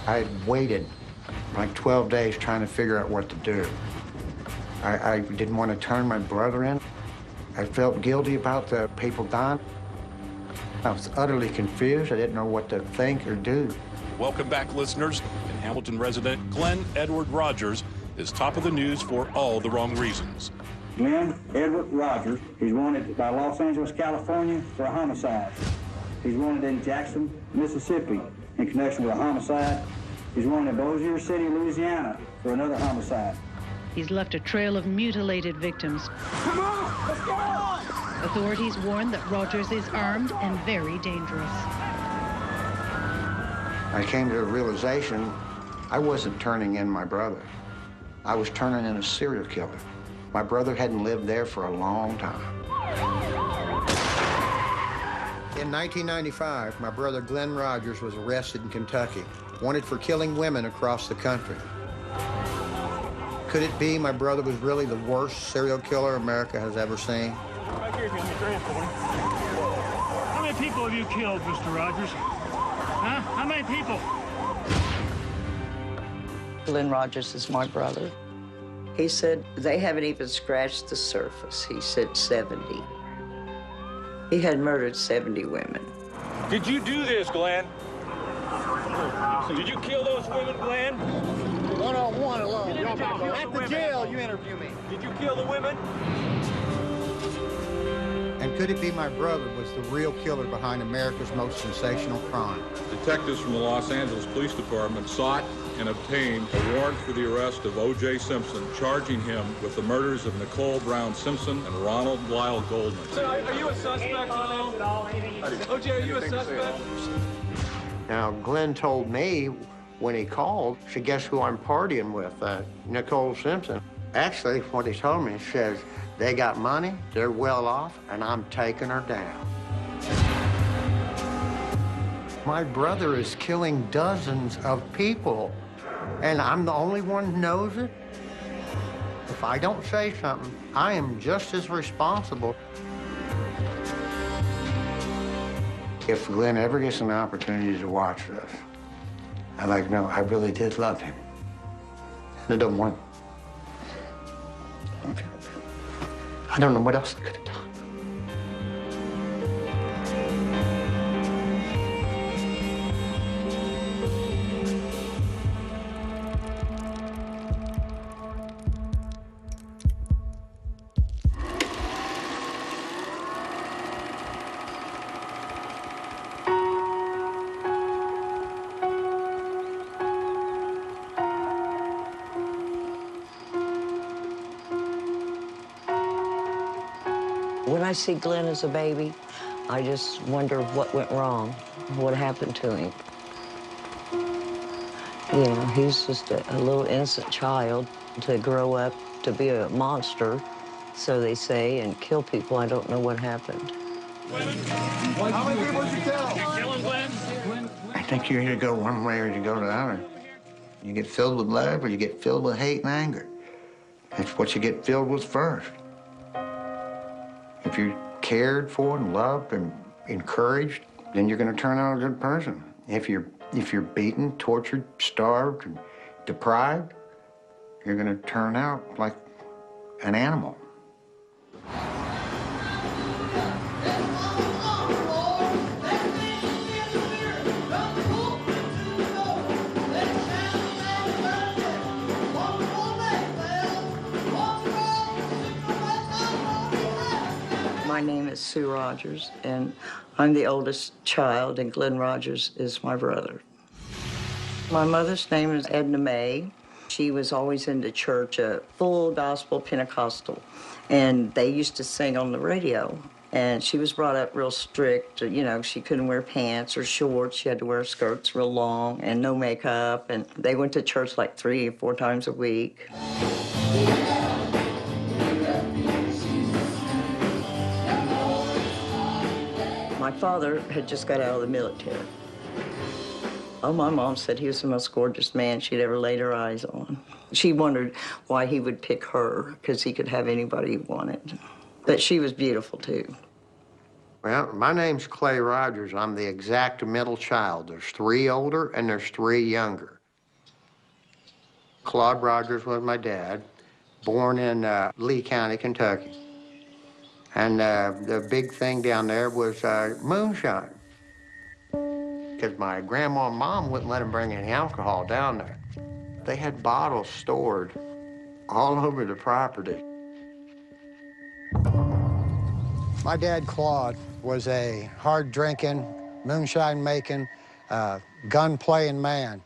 I had waited like 12 days trying to figure out what to do. I didn't want to turn my brother in. I felt guilty about the people dying. I was utterly confused. I didn't know what to think or do. Welcome back, listeners. And Hamilton resident Glenn Edward Rogers is top of the news for all the wrong reasons. Glenn Edward Rogers, he's wanted by Los Angeles, California for a homicide. He's wanted in Jackson, Mississippi in connection with a homicide. He's wanted in Bossier City, Louisiana for another homicide. He's left a trail of mutilated victims. Come on, let's go! Authorities warn that Rogers is armed and very dangerous. I came to a realization I wasn't turning in my brother. I was turning in a serial killer. My brother hadn't lived there for a long time. In 1995, my brother Glenn Rogers was arrested in Kentucky, wanted for killing women across the country. Could it be my brother was really the worst serial killer America has ever seen? Right here, give me a grant for me. How many people have you killed, Mr. Rogers? Huh? How many people? Glenn Rogers is my brother. He said they haven't even scratched the surface. He said 70. He had murdered 70 women. Did you do this, Glenn? Did you kill those women, Glenn? One-on-one alone. At the jail, you interview me. Did you kill the women? And could it be my brother was the real killer behind America's most sensational crime? Detectives from the Los Angeles Police Department sought and obtained a warrant for the arrest of O.J. Simpson, charging him with the murders of Nicole Brown Simpson and Ronald Lyle Goldman. So are you a suspect? O.J., are you a suspect? Now, Glenn told me when he called, she guess who I'm partying with, Nicole Simpson. Actually, what he told me, he says, they got money, they're well off, and I'm taking her down. My brother is killing dozens of people, and I'm the only one who knows it. If I don't say something, I am just as responsible. If Glenn ever gets an opportunity to watch this, I'd like to know I really did love him. I don't want. I don't know what else I could have done. When I see Glenn as a baby, I just wonder what went wrong, what happened to him. You know, he's just a little innocent child to grow up to be a monster, so they say, and kill people. I don't know what happened. How many people did you kill? Kill him, Glenn? I think you either go one way or you go the other. You get filled with love or you get filled with hate and anger. It's what you get filled with first. If you're cared for and loved and encouraged, then you're going to turn out a good person. If you're beaten, tortured, starved, and deprived, you're going to turn out like an animal. My name is Sue Rogers, and I'm the oldest child, and Glenn Rogers is my brother. My mother's name is Edna Mae. She was always into church, a full gospel Pentecostal, and they used to sing on the radio. And she was brought up real strict. You know, she couldn't wear pants or shorts. She had to wear skirts real long and no makeup. And they went to church like 3 or 4 times a week. My father had just got out of the military. Oh, my mom said he was the most gorgeous man she'd ever laid her eyes on. She wondered why he would pick her, because he could have anybody he wanted. But she was beautiful, too. Well, my name's Clay Rogers. I'm the exact middle child. There's 3 older and there's 3 younger. Claude Rogers was my dad, born in Lee County, Kentucky. And the big thing down there was moonshine. Because my grandma and mom wouldn't let them bring any alcohol down there. They had bottles stored all over the property. My dad, Claude, was a hard-drinking, moonshine-making, gun-playing man.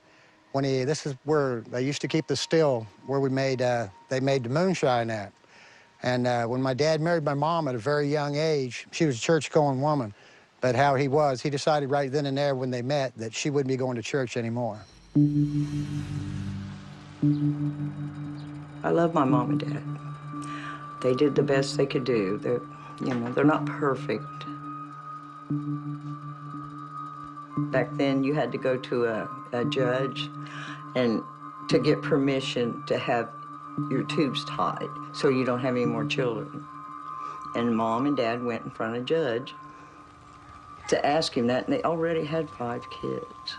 This is where they used to keep the still where they made the moonshine at. And when my dad married my mom at a very young age, she was a church-going woman. But how he decided right then and there when they met that she wouldn't be going to church anymore. I love my mom and dad. They did the best they could do. They're not perfect. Back then, you had to go to a judge and to get permission to have your tubes tied so you don't have any more children. And Mom and Dad went in front of a judge to ask him that, and they already had 5 kids.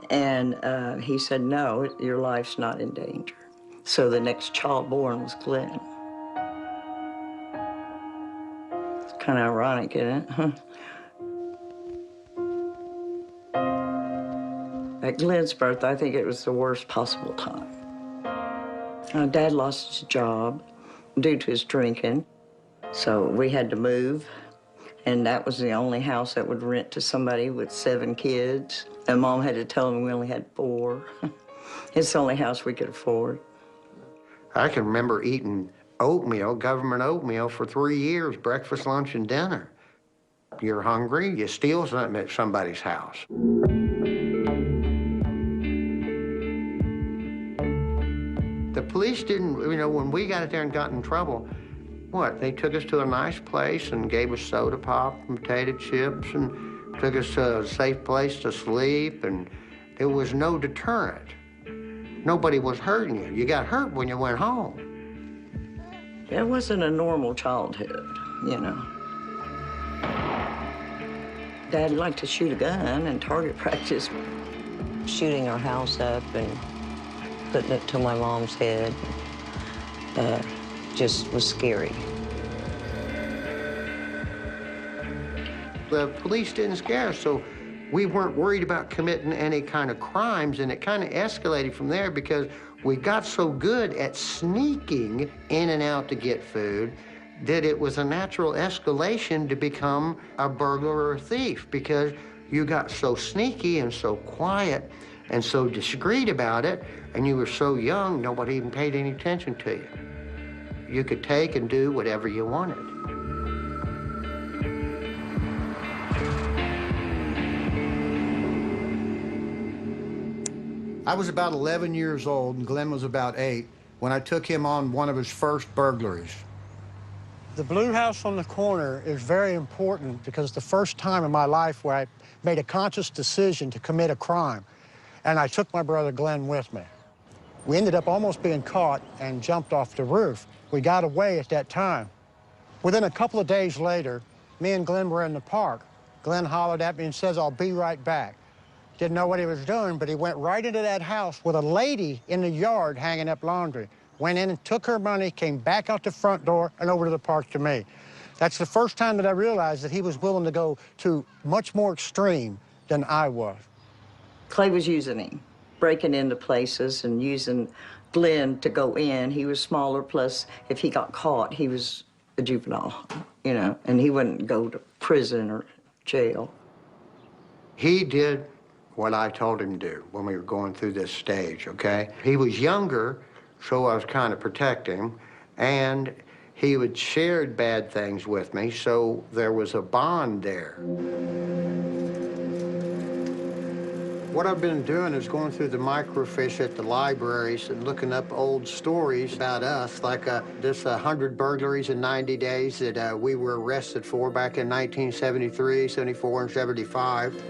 And he said, no, your life's not in danger. So the next child born was Glenn. It's kind of ironic, isn't it? At Glenn's birth, I think it was the worst possible time. Dad lost his job due to his drinking, so we had to move, and that was the only house that would rent to somebody with 7 kids. And Mom had to tell him we only had 4. It's the only house we could afford. I can remember eating oatmeal, government oatmeal, for 3 years, breakfast, lunch, and dinner. You're hungry, you steal something at somebody's house. The police didn't, when we got out there and got in trouble, they took us to a nice place and gave us soda pop and potato chips and took us to a safe place to sleep, and there was no deterrent. Nobody was hurting you. You got hurt when you went home. It wasn't a normal childhood, Dad liked to shoot a gun and target practice. Shooting our house up and putting it to my mom's head just was scary. The police didn't scare us, so we weren't worried about committing any kind of crimes, and it kind of escalated from there because we got so good at sneaking in and out to get food that it was a natural escalation to become a burglar or a thief because you got so sneaky and so quiet and so discreet about it, and you were so young, nobody even paid any attention to you. You could take and do whatever you wanted. I was about 11 years old, and Glenn was about 8, when I took him on one of his first burglaries. The blue house on the corner is very important because it's the first time in my life where I made a conscious decision to commit a crime, and I took my brother Glenn with me. We ended up almost being caught and jumped off the roof. We got away at that time. Within a couple of days later, me and Glenn were in the park. Glenn hollered at me and says, "I'll be right back." Didn't know what he was doing, but he went right into that house with a lady in the yard hanging up laundry. Went in and took her money, came back out the front door and over to the park to me. That's the first time that I realized that he was willing to go to much more extreme than I was. Clay was using him, breaking into places and using Glenn to go in. He was smaller, plus if he got caught, he was a juvenile, and he wouldn't go to prison or jail. He did what I told him to do when we were going through this stage, okay? He was younger, so I was kind of protecting him, and he would share bad things with me, so there was a bond there. What I've been doing is going through the microfiche at the libraries and looking up old stories about us, like this 100 burglaries in 90 days that we were arrested for back in 1973, 74, and 75.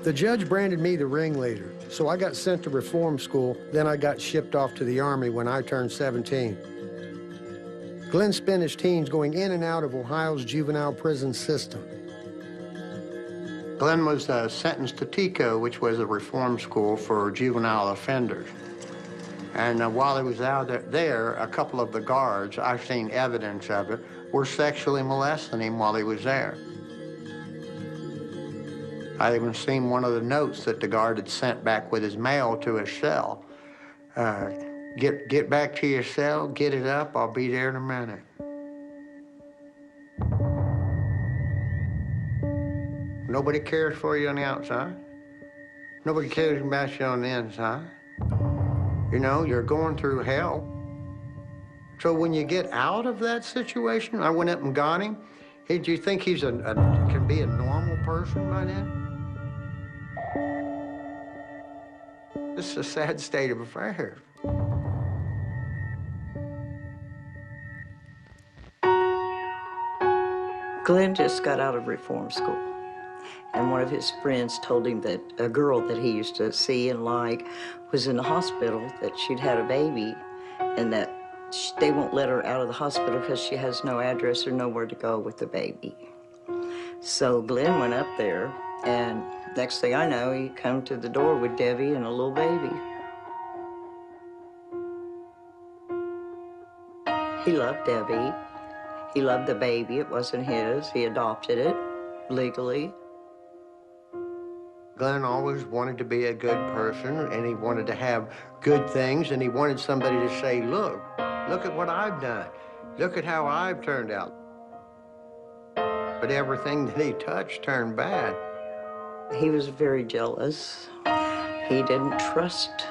The judge branded me the ringleader, so I got sent to reform school, then I got shipped off to the Army when I turned 17. Glenn spent his teens going in and out of Ohio's juvenile prison system. Glenn was sentenced to TICO, which was a reform school for juvenile offenders. And while he was out there, a couple of the guards, I've seen evidence of it, were sexually molesting him while he was there. I even seen one of the notes that the guard had sent back with his mail to his cell. Get back to your cell, get it up, I'll be there in a minute. Nobody cares for you on the outside. Nobody cares about you on the inside. You know, you're going through hell. So when you get out of that situation, I went up and got him. Hey, do you think he's can be a normal person by then? This is a sad state of affairs. Glenn just got out of reform school, and one of his friends told him that a girl that he used to see and like was in the hospital, that she'd had a baby, and that they won't let her out of the hospital because she has no address or nowhere to go with the baby. So Glenn went up there, and next thing I know, he come to the door with Debbie and a little baby. He loved Debbie. He loved the baby. It wasn't his. He adopted it legally. Glenn always wanted to be a good person, and he wanted to have good things, and he wanted somebody to say, look at what I've done. Look at how I've turned out. But everything that he touched turned bad. He was very jealous. He didn't trust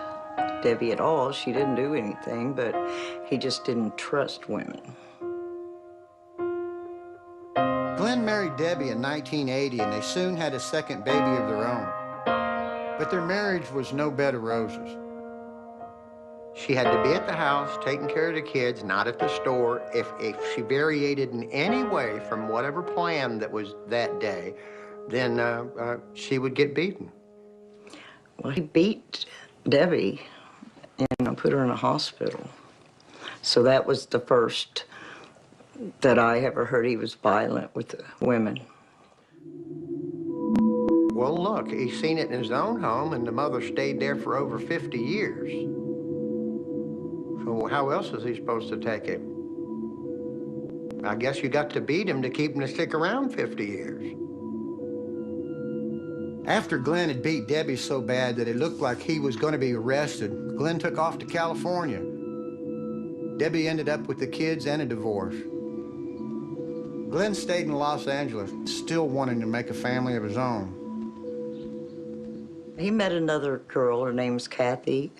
Debbie at all. She didn't do anything, but he just didn't trust women. Glenn married Debbie in 1980, and they soon had a second baby of their own. But their marriage was no bed of roses. She had to be at the house, taking care of the kids, not at the store. If she variated in any way from whatever plan that was that day, then she would get beaten. Well, he beat Debbie and put her in a hospital. So that was the first that I ever heard he was violent with women. Well, look, he's seen it in his own home, and the mother stayed there for over 50 years. So how else is he supposed to take it? I guess you got to beat him to keep him to stick around 50 years. After Glenn had beat Debbie so bad that it looked like he was going to be arrested, Glenn took off to California. Debbie ended up with the kids and a divorce. Glenn stayed in Los Angeles, still wanting to make a family of his own. He met another girl, her name was Kathy,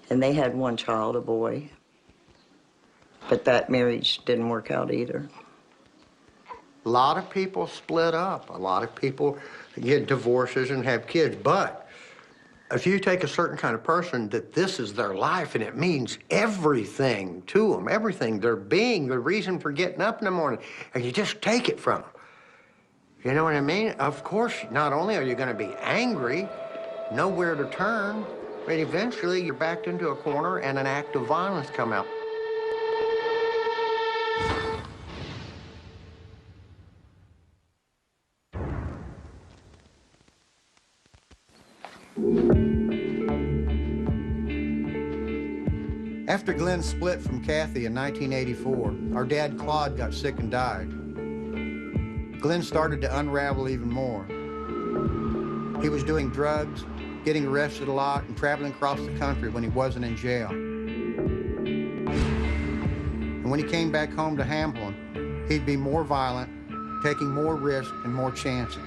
and they had one child, a boy. But that marriage didn't work out either. A lot of people split up. A lot of people get divorces and have kids. But if you take a certain kind of person that this is their life and it means everything to them, everything, their being, the reason for getting up in the morning, and you just take it from them. You know what I mean? Of course, not only are you going to be angry, nowhere to turn, but eventually you're backed into a corner and an act of violence come out. After Glenn split from Kathy in 1984, our dad Claude got sick and died. Glenn started to unravel even more. He was doing drugs, getting arrested a lot, and traveling across the country when he wasn't in jail. And when he came back home to Hamlin, he'd be more violent, taking more risks and more chances.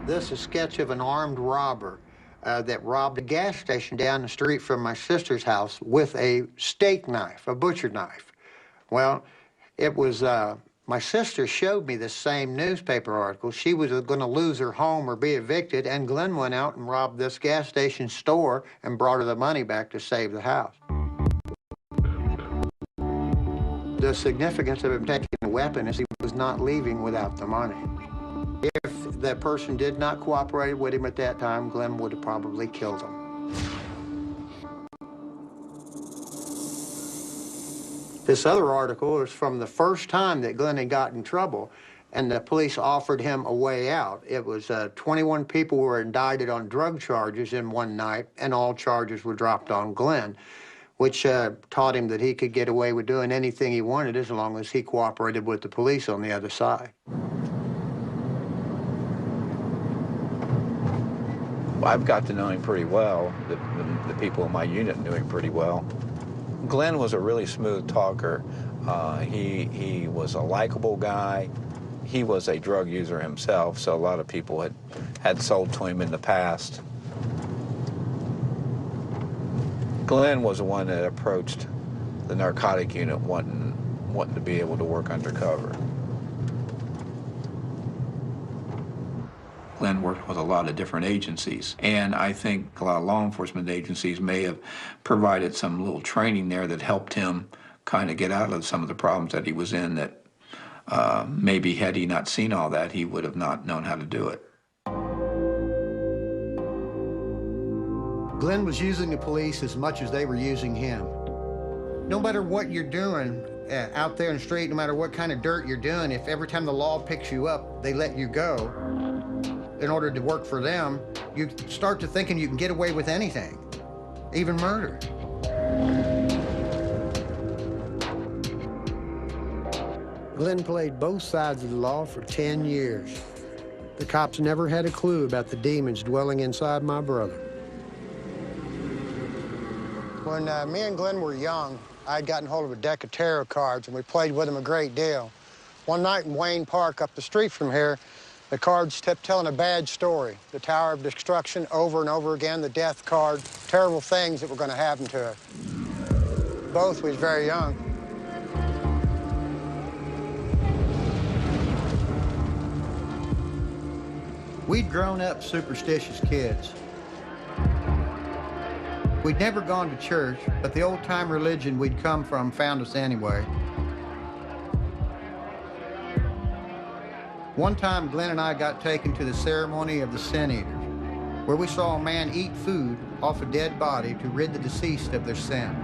This is a sketch of an armed robber that robbed a gas station down the street from my sister's house with a steak knife, a butcher knife. Well, it was, my sister showed me the same newspaper article. She was going to lose her home or be evicted, and Glenn went out and robbed this gas station store and brought her the money back to save the house. The significance of him taking a weapon is he was not leaving without the money. If that person did not cooperate with him at that time, Glenn would have probably killed him. This other article is from the first time that Glenn had got in trouble, and the police offered him a way out. It was 21 people were indicted on drug charges in one night, and all charges were dropped on Glenn, which taught him that he could get away with doing anything he wanted as long as he cooperated with the police on the other side. I've got to know him pretty well. The people in my unit knew him pretty well. Glenn was a really smooth talker. He was a likable guy. He was a drug user himself, so a lot of people had sold to him in the past. Glenn was the one that approached the narcotic unit wanting to be able to work undercover. Glenn worked with a lot of different agencies, and I think a lot of law enforcement agencies may have provided some little training there that helped him kind of get out of some of the problems that he was in that maybe had he not seen all that, he would have not known how to do it. Glenn was using the police as much as they were using him. No matter what you're doing out there in the street, no matter what kind of dirt you're doing, if every time the law picks you up, they let you go in order to work for them, you start to thinking you can get away with anything, even murder. Glenn played both sides of the law for 10 years. The cops never had a clue about the demons dwelling inside my brother. When me and Glenn were young, I'd gotten hold of a deck of tarot cards, and we played with them a great deal. One night in Wayne Park up the street from here, the cards kept telling a bad story. The Tower of Destruction over and over again, the death card, terrible things that were going to happen to us. Both was very young. We'd grown up superstitious kids. We'd never gone to church, but the old-time religion we'd come from found us anyway. One time, Glenn and I got taken to the ceremony of the Sin Eaters, where we saw a man eat food off a dead body to rid the deceased of their sins.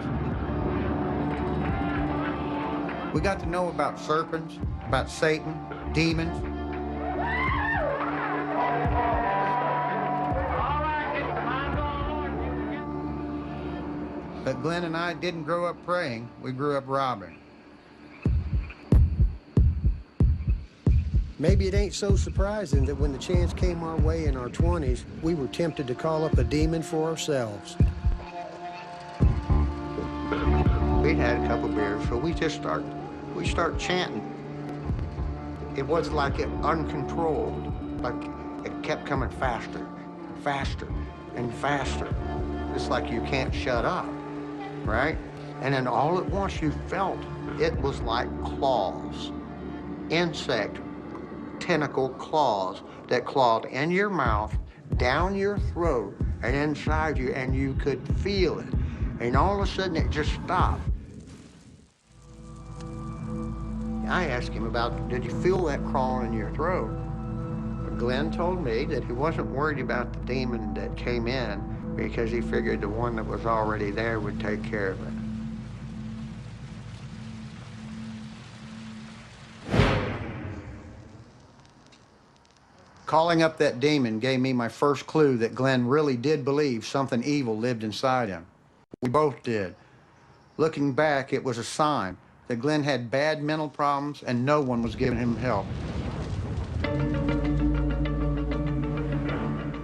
We got to know about serpents, about Satan, demons. But Glenn and I didn't grow up praying, we grew up robbing. Maybe it ain't so surprising that when the chance came our way in our 20s, we were tempted to call up a demon for ourselves. We'd had a couple beers, so we start chanting. It was like it uncontrolled, like it kept coming faster, faster, and faster. It's like you can't shut up, right? And then all at once you felt it was like claws, insect, tentacle claws that clawed in your mouth, down your throat, and inside you, and you could feel it. And all of a sudden, it just stopped. I asked him about, did you feel that crawling in your throat? Glenn told me that he wasn't worried about the demon that came in because he figured the one that was already there would take care of it. Calling up that demon gave me my first clue that Glenn really did believe something evil lived inside him. We both did. Looking back, it was a sign that Glenn had bad mental problems and no one was giving him help.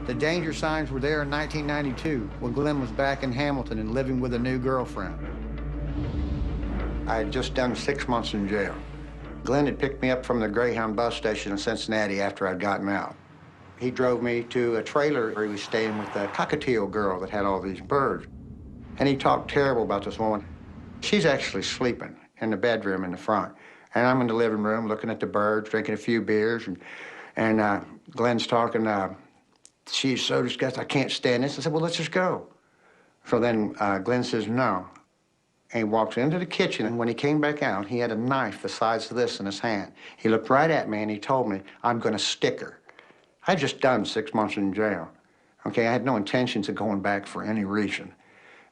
The danger signs were there in 1992 when Glenn was back in Hamilton and living with a new girlfriend. I had just done 6 months in jail. Glenn had picked me up from the Greyhound bus station in Cincinnati after I'd gotten out. He drove me to a trailer where he was staying with a cockatiel girl that had all these birds. And he talked terrible about this woman. She's actually sleeping in the bedroom in the front. And I'm in the living room looking at the birds, drinking a few beers, and Glenn's talking, she's so disgusted, I can't stand this. I said, well, let's just go. So then Glenn says, no. And he walks into the kitchen, and when he came back out, he had a knife the size of this in his hand. He looked right at me, and he told me, I'm gonna stick her. I'd just done 6 months in jail. Okay, I had no intentions of going back for any reason.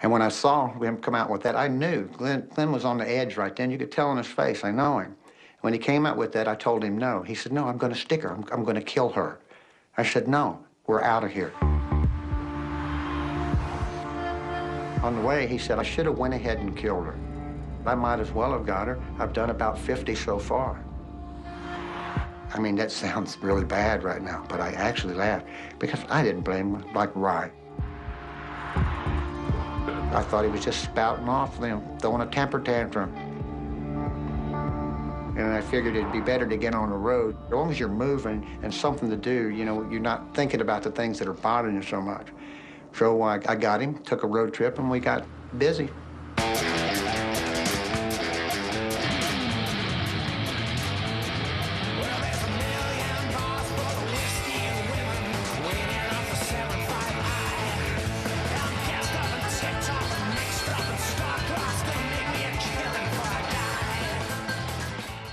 And when I saw him come out with that, I knew Glenn was on the edge right then. You could tell on his face, I know him. When he came out with that, I told him no. He said, no, I'm going to stick her. I'm going to kill her. I said, no, we're out of here. On the way, he said, I should have went ahead and killed her. I might as well have got her. I've done about 50 so far. I mean, that sounds really bad right now, but I actually laughed because I didn't blame him, like, right. I thought he was just spouting off, throwing a temper tantrum. And I figured it'd be better to get on the road. As long as you're moving and something to do, you know, you're not thinking about the things that are bothering you so much. So I got him, took a road trip, and we got busy.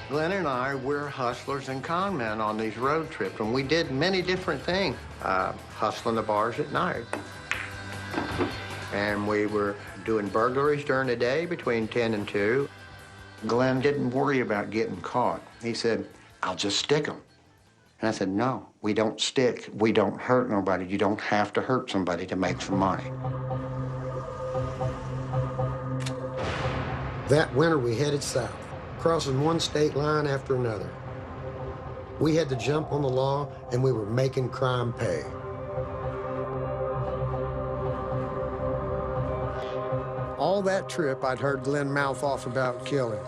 Glenn and I, we're hustlers and con men on these road trips, and we did many different things. Hustling the bars at night. And we were doing burglaries during the day between 10 and 2. Glenn didn't worry about getting caught. He said, I'll just stick them. And I said, no, we don't stick. We don't hurt nobody. You don't have to hurt somebody to make some money. That winter, we headed south, crossing one state line after another. We had to jump on the law, and we were making crime pay. All that trip, I'd heard Glenn mouth off about killing.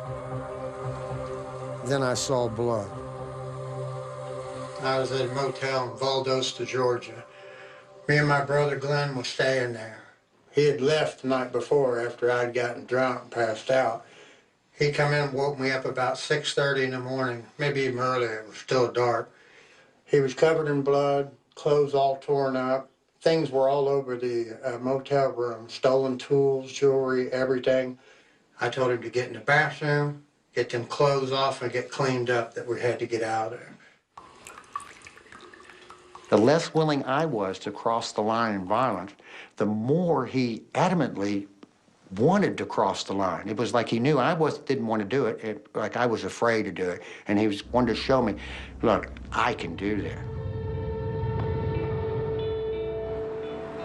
Then I saw blood. I was at a motel in Valdosta, Georgia. Me and my brother Glenn was staying there. He had left the night before after I'd gotten drunk and passed out. He come in and woke me up about 6:30 in the morning, maybe even earlier. It was still dark. He was covered in blood, clothes all torn up. Things were all over the motel room, stolen tools, jewelry, everything. I told him to get in the bathroom, get them clothes off, and get cleaned up, that we had to get out of there. The less willing I was to cross the line in violence, the more he adamantly wanted to cross the line. It was like he knew I didn't want to do it, like I was afraid to do it. And he wanted to show me, look, I can do that.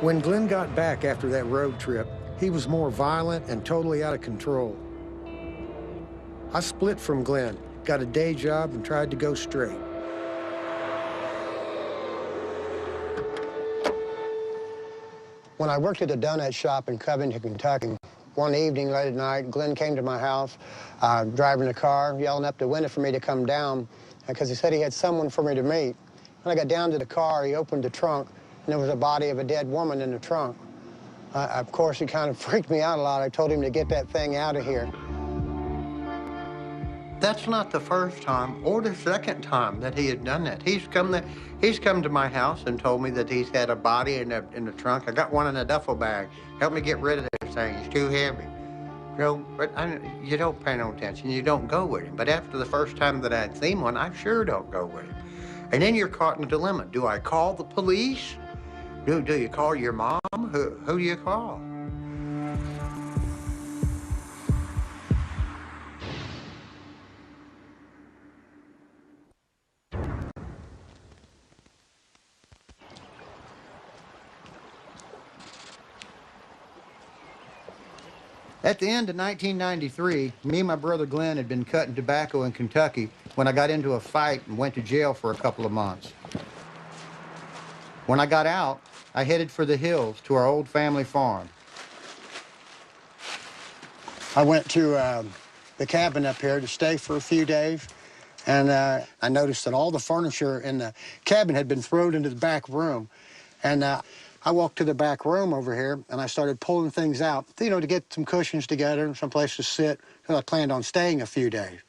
When Glenn got back after that road trip, he was more violent and totally out of control. I split from Glenn, got a day job, and tried to go straight. When I worked at a donut shop in Covington, Kentucky, one evening late at night, Glenn came to my house, driving the car, yelling up the window for me to come down, because he said he had someone for me to meet. When I got down to the car, he opened the trunk, and there was a body of a dead woman in the trunk. Of course, he kind of freaked me out a lot. I told him to get that thing out of here. That's not the first time or the second time that he had done that. He's come to my house and told me that he's had a body in the trunk. I got one in a duffel bag. Help me get rid of this thing. It's too heavy. You know, but you don't pay no attention. You don't go with him. But after the first time that I'd seen one, I sure don't go with him. And then you're caught in a dilemma. Do I call the police? Do you call your mom? Who do you call? At the end of 1993, me and my brother Glenn had been cutting tobacco in Kentucky when I got into a fight and went to jail for a couple of months. When I got out, I headed for the hills to our old family farm. I went to the cabin up here to stay for a few days, and I noticed that all the furniture in the cabin had been thrown into the back room. And I walked to the back room over here, and I started pulling things out, you know, to get some cushions together and some place to sit, because I planned on staying a few days.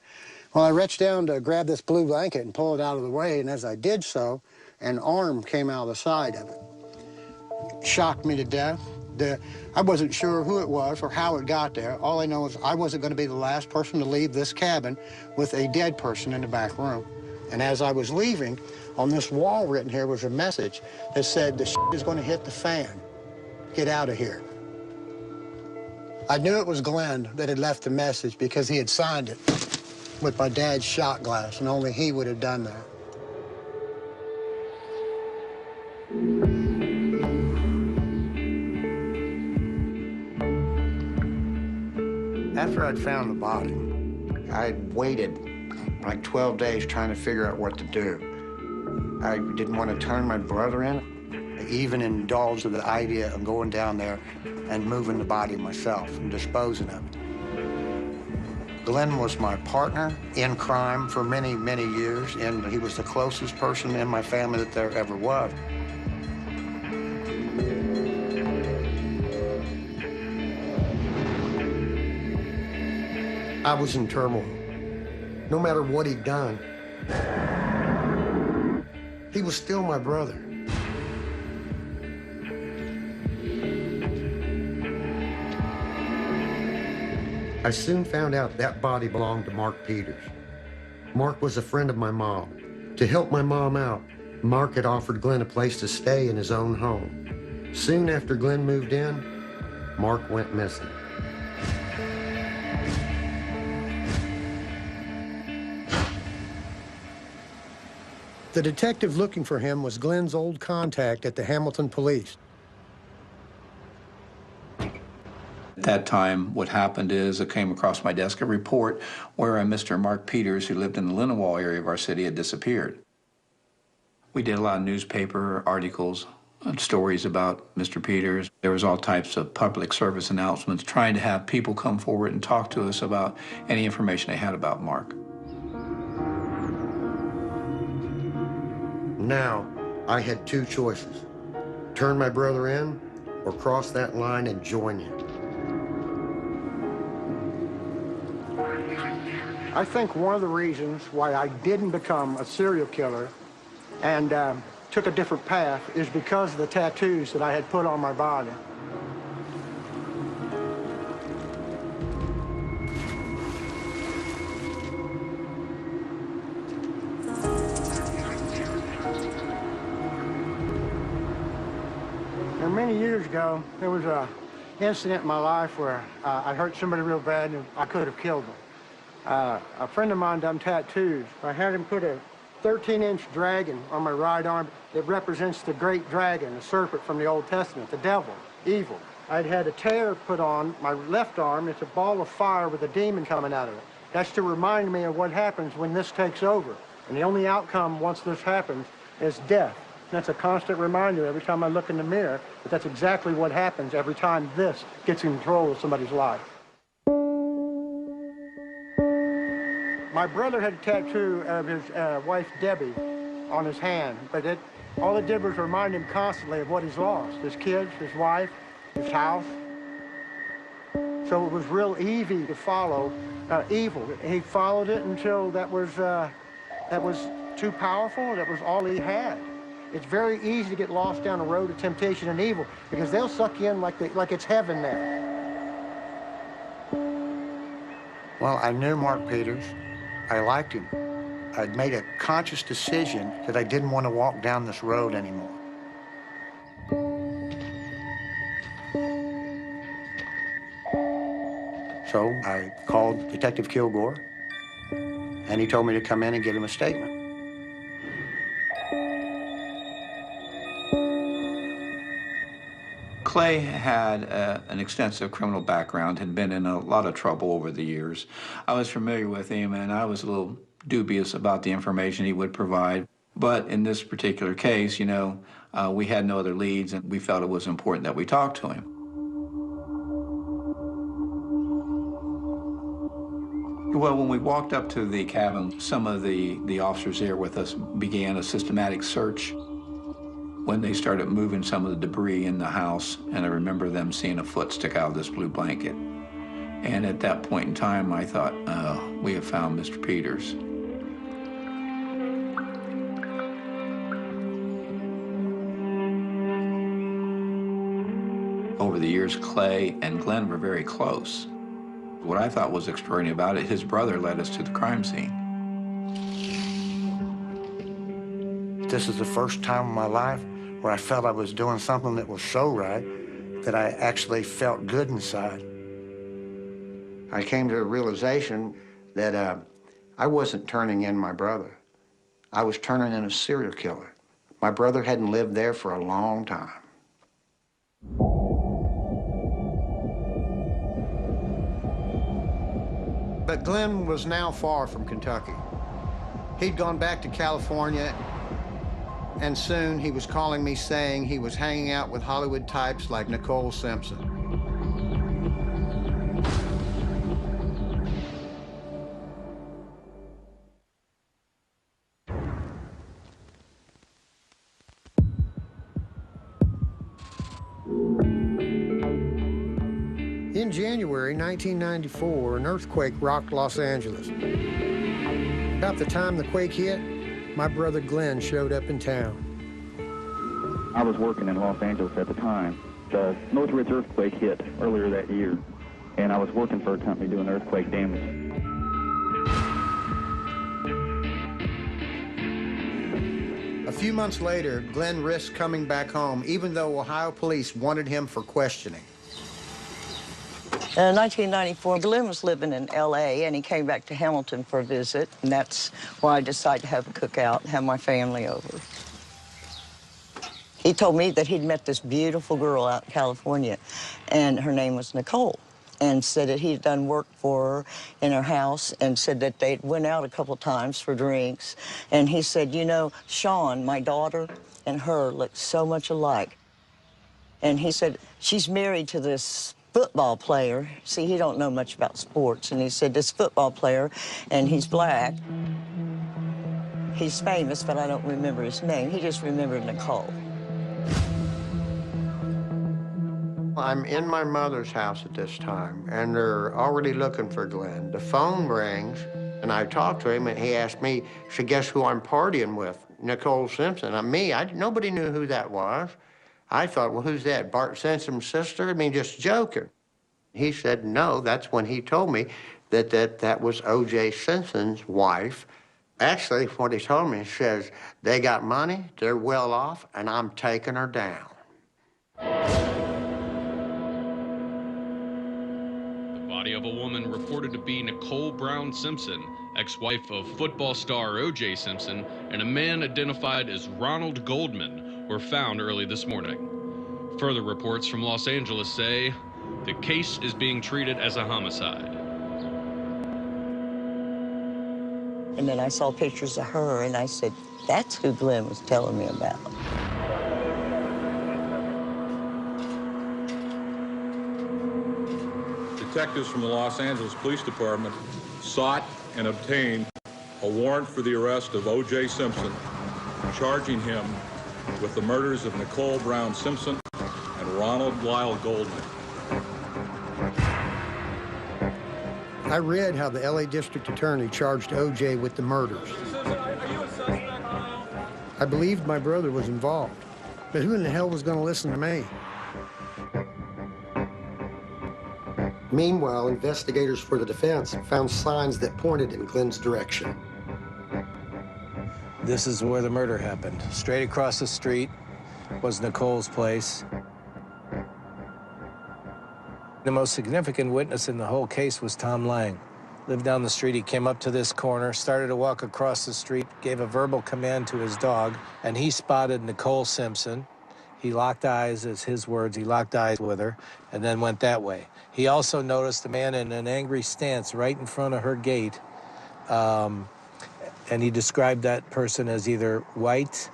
Well, I reached down to grab this blue blanket and pull it out of the way, and as I did so, an arm came out of the side of it. It shocked me to death. I wasn't sure who it was or how it got there. All I know is I wasn't going to be the last person to leave this cabin with a dead person in the back room. And as I was leaving, on this wall written here was a message that said, the shit is going to hit the fan. Get out of here. I knew it was Glenn that had left the message because he had signed it with my dad's shot glass, and only he would have done that. After I'd found the body, I'd waited like 12 days trying to figure out what to do. I didn't want to turn my brother in. I even indulged in the idea of going down there and moving the body myself and disposing of it. Glenn was my partner in crime for many, many years, and he was the closest person in my family that there ever was. I was in turmoil. No matter what he'd done, he was still my brother. I soon found out that body belonged to Mark Peters. Mark was a friend of my mom. To help my mom out, Mark had offered Glenn a place to stay in his own home. Soon after Glenn moved in, Mark went missing. The detective looking for him was Glenn's old contact at the Hamilton Police. At that time, what happened is it came across my desk a report where a Mr. Mark Peters, who lived in the Lindenwall area of our city, had disappeared. We did a lot of newspaper articles and stories about Mr. Peters. There was all types of public service announcements trying to have people come forward and talk to us about any information they had about Mark. Now, I had two choices. Turn my brother in or cross that line and join you. I think one of the reasons why I didn't become a serial killer and took a different path is because of the tattoos that I had put on my body. And many years ago, there was an incident in my life where I hurt somebody real bad and I could have killed them. A friend of mine done tattoos. I had him put a 13-inch dragon on my right arm. It represents the great dragon, the serpent from the Old Testament, the devil, evil. I'd had a tear put on my left arm. It's a ball of fire with a demon coming out of it. That's to remind me of what happens when this takes over. And the only outcome once this happens is death. And that's a constant reminder every time I look in the mirror that that's exactly what happens every time this gets in control of somebody's life. My brother had a tattoo of his wife, Debbie, on his hand, but all it did was remind him constantly of what he's lost, his kids, his wife, his house. So it was real easy to follow evil. He followed it until that was too powerful, that was all he had. It's very easy to get lost down a road of temptation and evil because they'll suck you in like it's heaven there. Well, I knew Mark Peters. I liked him. I'd made a conscious decision that I didn't want to walk down this road anymore. So I called Detective Kilgore, and he told me to come in and give him a statement. Clay had an extensive criminal background, had been in a lot of trouble over the years. I was familiar with him, and I was a little dubious about the information he would provide. But in this particular case, you know, we had no other leads, and we felt it was important that we talk to him. Well, when we walked up to the cabin, some of the officers there with us began a systematic search when they started moving some of the debris in the house, and I remember them seeing a foot stick out of this blue blanket. And at that point in time, I thought, we have found Mr. Peters. Over the years, Clay and Glenn were very close. What I thought was extraordinary about it, his brother led us to the crime scene. This is the first time in my life where I felt I was doing something that was so right that I actually felt good inside. I came to a realization that I wasn't turning in my brother. I was turning in a serial killer. My brother hadn't lived there for a long time. But Glenn was now far from Kentucky. He'd gone back to California, and soon he was calling me saying he was hanging out with Hollywood types like Nicole Simpson. In January 1994, an earthquake rocked Los Angeles. About the time the quake hit, my brother Glenn showed up in town. I was working in Los Angeles at the time. The Northridge earthquake hit earlier that year, and I was working for a company doing earthquake damage. A few months later, Glenn risked coming back home, even though Ohio police wanted him for questioning. In 1994, Glenn was living in L.A., and he came back to Hamilton for a visit, and that's why I decided to have a cookout and have my family over. He told me that he'd met this beautiful girl out in California, and her name was Nicole, and said that he'd done work for her in her house, and said that they went out a couple times for drinks. And he said, you know, Sean, my daughter, and her look so much alike. And he said, she's married to this football player. See, he don't know much about sports. And he said, this football player, and he's black. He's famous, but I don't remember his name. He just remembered Nicole. I'm in my mother's house at this time, and they're already looking for Glenn. The phone rings, and I talked to him, and he asked me, so guess who I'm partying with? Nicole Simpson. Nobody knew who that was. I thought, well, who's that, Bart Simpson's sister? I mean, just joking. He said, no, that's when he told me that was O.J. Simpson's wife. Actually, what he told me, he says, they got money, they're well off, and I'm taking her down. The body of a woman reported to be Nicole Brown Simpson, ex-wife of football star O.J. Simpson, and a man identified as Ronald Goldman were found early this morning. Further reports from Los Angeles say the case is being treated as a homicide. And then I saw pictures of her, and I said, that's who Glenn was telling me about. Detectives from the Los Angeles Police Department sought and obtained a warrant for the arrest of O.J. Simpson, charging him with the murders of Nicole Brown Simpson and Ronald Lyle Goldman. I read how the L.A. District Attorney charged O.J. with the murders. I believed my brother was involved, but who in the hell was going to listen to me? Meanwhile, investigators for the defense found signs that pointed in Glenn's direction. This is where the murder happened. Straight across the street was Nicole's place. The most significant witness in the whole case was Tom Lang. Lived down the street. He came up to this corner, started to walk across the street, gave a verbal command to his dog, and he spotted Nicole Simpson. He locked eyes, as his words, he locked eyes with her, and then went that way. He also noticed a man in an angry stance right in front of her gate, and he described that person as either white,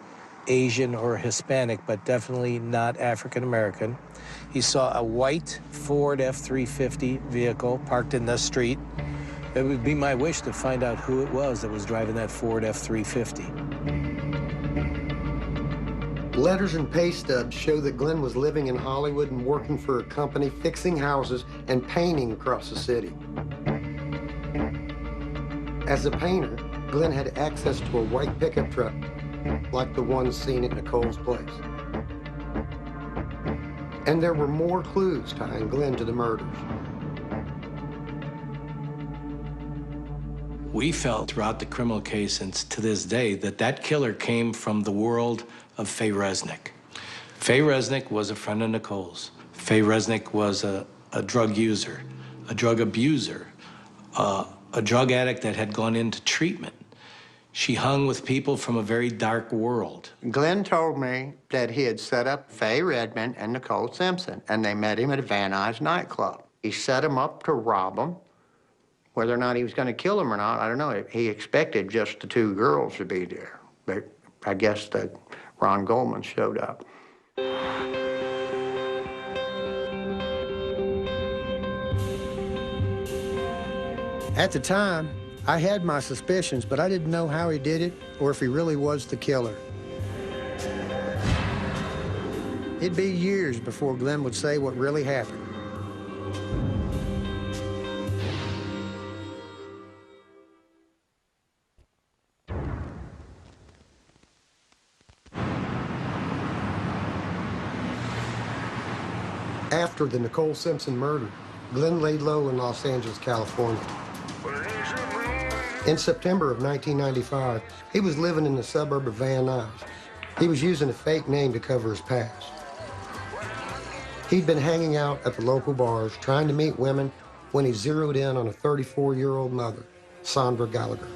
Asian, or Hispanic, but definitely not African-American. He saw a white Ford F-350 vehicle parked in the street. It would be my wish to find out who it was that was driving that Ford F-350. Letters and pay stubs show that Glenn was living in Hollywood and working for a company fixing houses and painting across the city. As a painter, Glenn had access to a white pickup truck, like the one seen at Nicole's place. And there were more clues tying Glenn to the murders. We felt throughout the criminal case and to this day that that killer came from the world of Faye Resnick. Faye Resnick was a friend of Nicole's. Faye Resnick was a drug user. a drug abuser, a drug addict that had gone into treatment. She hung with people from a very dark world. Glenn told me that he had set up Faye Redmond and Nicole Simpson, and they met him at a Van Nuys nightclub. He set them up to rob them. Whether or not he was going to kill them or not, I don't know. He expected just the two girls to be there. But I guess that Ron Goldman showed up. At the time, I had my suspicions, but I didn't know how he did it or if he really was the killer. It'd be years before Glenn would say what really happened. After the Nicole Simpson murder, Glenn laid low in Los Angeles, California. In September of 1995, he was living in the suburb of Van Nuys. He was using a fake name to cover his past. He'd been hanging out at the local bars trying to meet women when he zeroed in on a 34-year-old mother, Sandra Gallagher.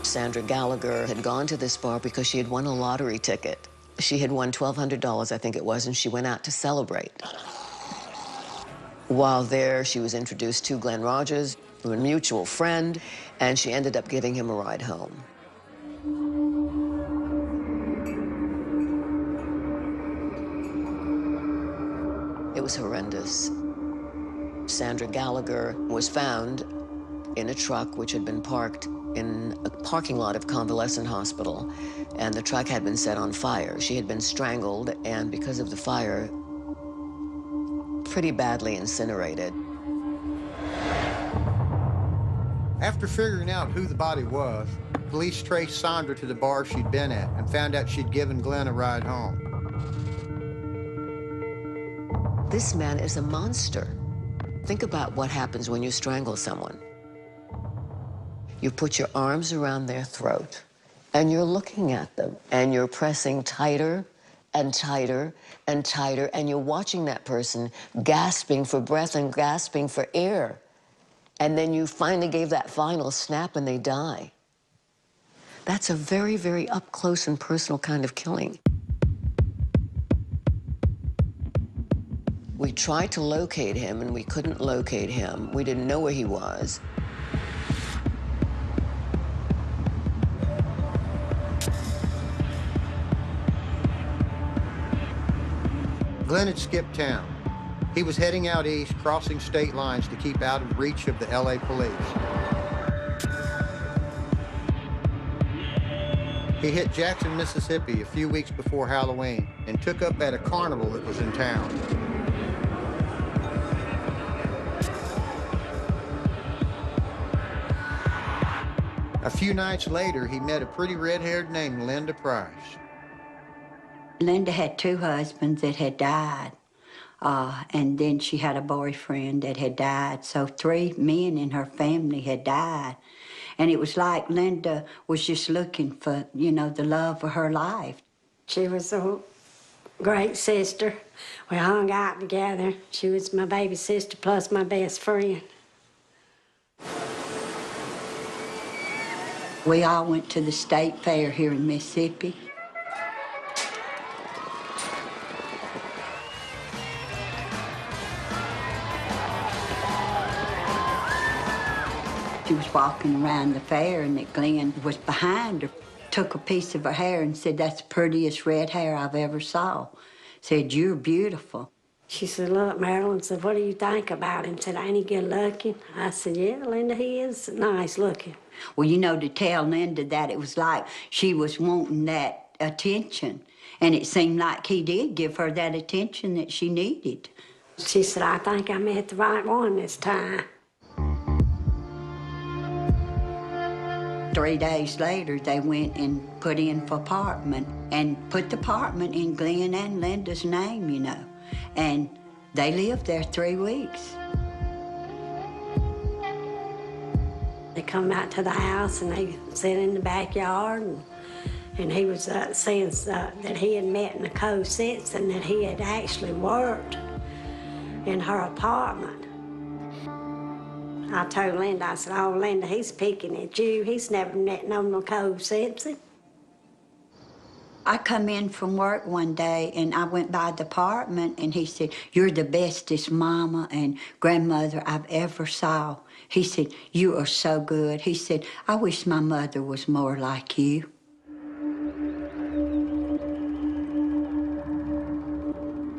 Sandra Gallagher had gone to this bar because she had won a lottery ticket. She had won $1,200, I think it was, and she went out to celebrate. While there, she was introduced to Glenn Rogers, a mutual friend, and she ended up giving him a ride home. It was horrendous. Sandra Gallagher was found in a truck which had been parked in a parking lot of Convalescent Hospital, and the truck had been set on fire. She had been strangled, and because of the fire, pretty badly incinerated. After figuring out who the body was, police traced Sandra to the bar she'd been at and found out she'd given Glenn a ride home. This man is a monster. Think about what happens when you strangle someone. You put your arms around their throat, and you're looking at them, and you're pressing tighter and tighter and tighter, and you're watching that person gasping for breath and gasping for air. And then you finally gave that final snap and they die. That's a very, very up close and personal kind of killing. We tried to locate him and we couldn't locate him. We didn't know where he was. Glenn had skipped town. He was heading out east, crossing state lines to keep out of reach of the LA police. He hit Jackson, Mississippi a few weeks before Halloween and took up at a carnival that was in town. A few nights later, he met a pretty red-haired named Linda Price. Linda had two husbands that had died, and then she had a boyfriend that had died. So 3 men in her family had died. And it was like Linda was just looking for, you know, the love of her life. She was a great sister. We hung out together. She was my baby sister plus my best friend. We all went to the state fair here in Mississippi. She was walking around the fair and that Glenn was behind her, took a piece of her hair and said, "That's the prettiest red hair I've ever saw." Said, "You're beautiful." She said, "Look, Marilyn," said, "what do you think about him?" Said, "Ain't he good looking?" I said, "Yeah, Linda, he is nice looking." Well, you know, to tell Linda that, it was like she was wanting that attention. And it seemed like he did give her that attention that she needed. She said, "I think I met the right one this time." 3 days later, they went and put in for apartment and put the apartment in Glenn and Linda's name, you know. And they lived there 3 weeks. They come out to the house and they sit in the backyard and he was saying that he had met Nicole Simpson, that he had actually worked in her apartment. I told Linda, I said, oh, Linda, he's picking at you. He's never met no Nicole Simpson. I come in from work one day, and I went by the apartment, and he said, you're the bestest mama and grandmother I've ever saw. He said, you are so good. He said, I wish my mother was more like you.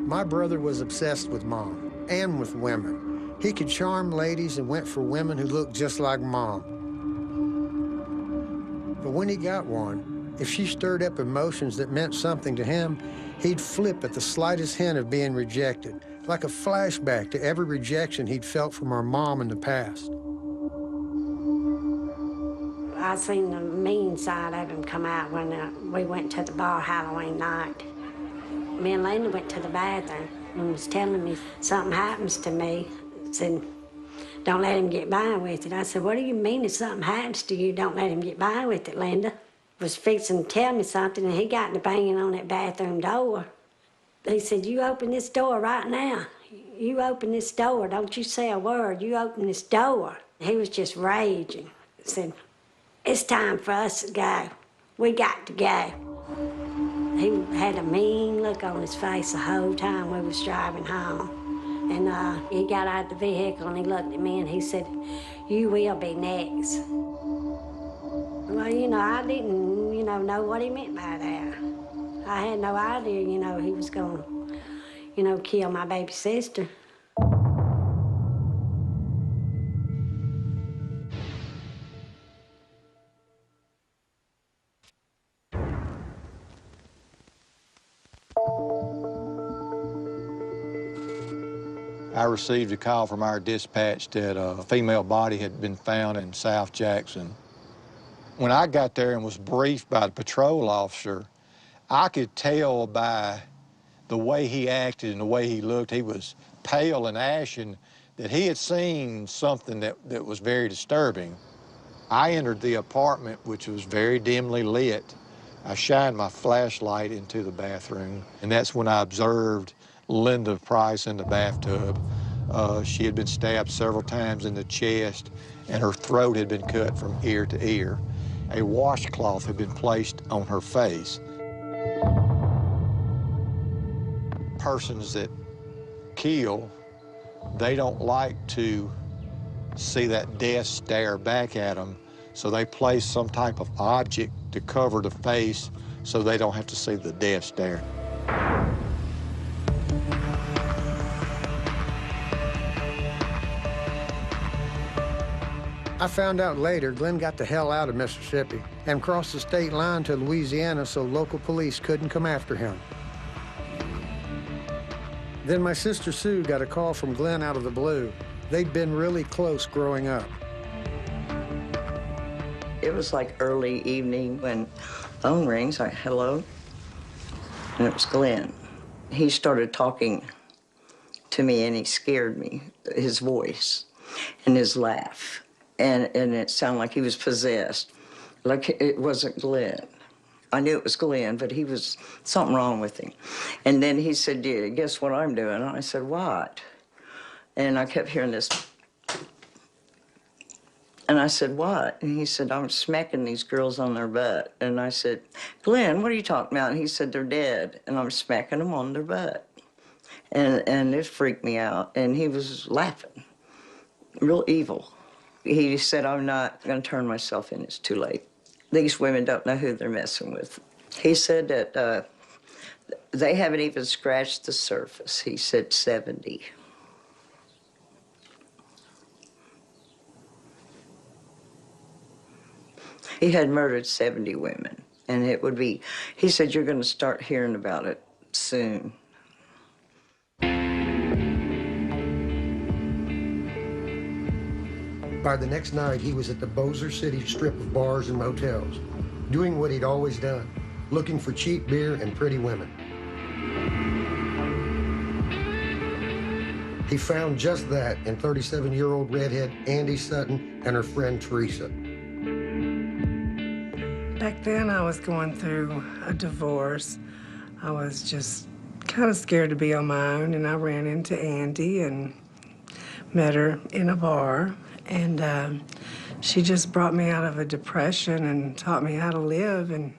My brother was obsessed with Mom and with women. He could charm ladies and went for women who looked just like Mom. But when he got one, if she stirred up emotions that meant something to him, he'd flip at the slightest hint of being rejected, like a flashback to every rejection he'd felt from our mom in the past. I seen the mean side of him come out when we went to the bar Halloween night. Me and Linda went to the bathroom and was telling me something happens to me. Said, don't let him get by with it. I said, what do you mean if something happens to you, don't let him get by with it, Linda? Was fixing to tell me something, and he got to banging on that bathroom door. He said, you open this door right now. You open this door. Don't you say a word. You open this door. He was just raging. He said, it's time for us to go. We got to go. He had a mean look on his face the whole time we was driving home. And he got out of the vehicle and he looked at me and he said, you will be next. Well, you know, I didn't, know what he meant by that. I had no idea, he was going to, kill my baby sister. I received a call from our dispatch that a female body had been found in South Jackson. When I got there and was briefed by the patrol officer, I could tell by the way he acted and the way he looked, he was pale and ashen, that he had seen something that was very disturbing. I entered the apartment, which was very dimly lit. I shined my flashlight into the bathroom, and that's when I observed Linda Price in the bathtub. She had been stabbed several times in the chest, and her throat had been cut from ear to ear. A washcloth had been placed on her face. Persons that kill, they don't like to see that death stare back at them, so they place some type of object to cover the face so they don't have to see the death stare. I found out later Glenn got the hell out of Mississippi and crossed the state line to Louisiana so local police couldn't come after him. Then my sister Sue got a call from Glenn out of the blue. They'd been really close growing up. It was like early evening when phone rings, like, hello? And it was Glenn. He started talking to me and he scared me, his voice and his laugh. And it sounded like he was possessed, like it wasn't Glenn. I knew it was Glenn, but he was something wrong with him. And then he said, yeah, guess what I'm doing? And I said, what? And I kept hearing this. And I said, what? And he said, I'm smacking these girls on their butt. And I said, Glenn, what are you talking about? And he said, they're dead. And I'm smacking them on their butt. And it freaked me out. And he was laughing, real evil. He said, I'm not going to turn myself in. It's too late. These women don't know who they're messing with. He said that they haven't even scratched the surface. He said 70. He had murdered 70 women, and it would be, he said, you're going to start hearing about it soon. By the next night, he was at the Bossier City strip of bars and motels, doing what he'd always done, looking for cheap beer and pretty women. He found just that in 37-year-old redhead Andy Sutton and her friend Teresa. Back then, I was going through a divorce. I was just kind of scared to be on my own, and I ran into Andy and met her in a bar, and she just brought me out of a depression and taught me how to live, and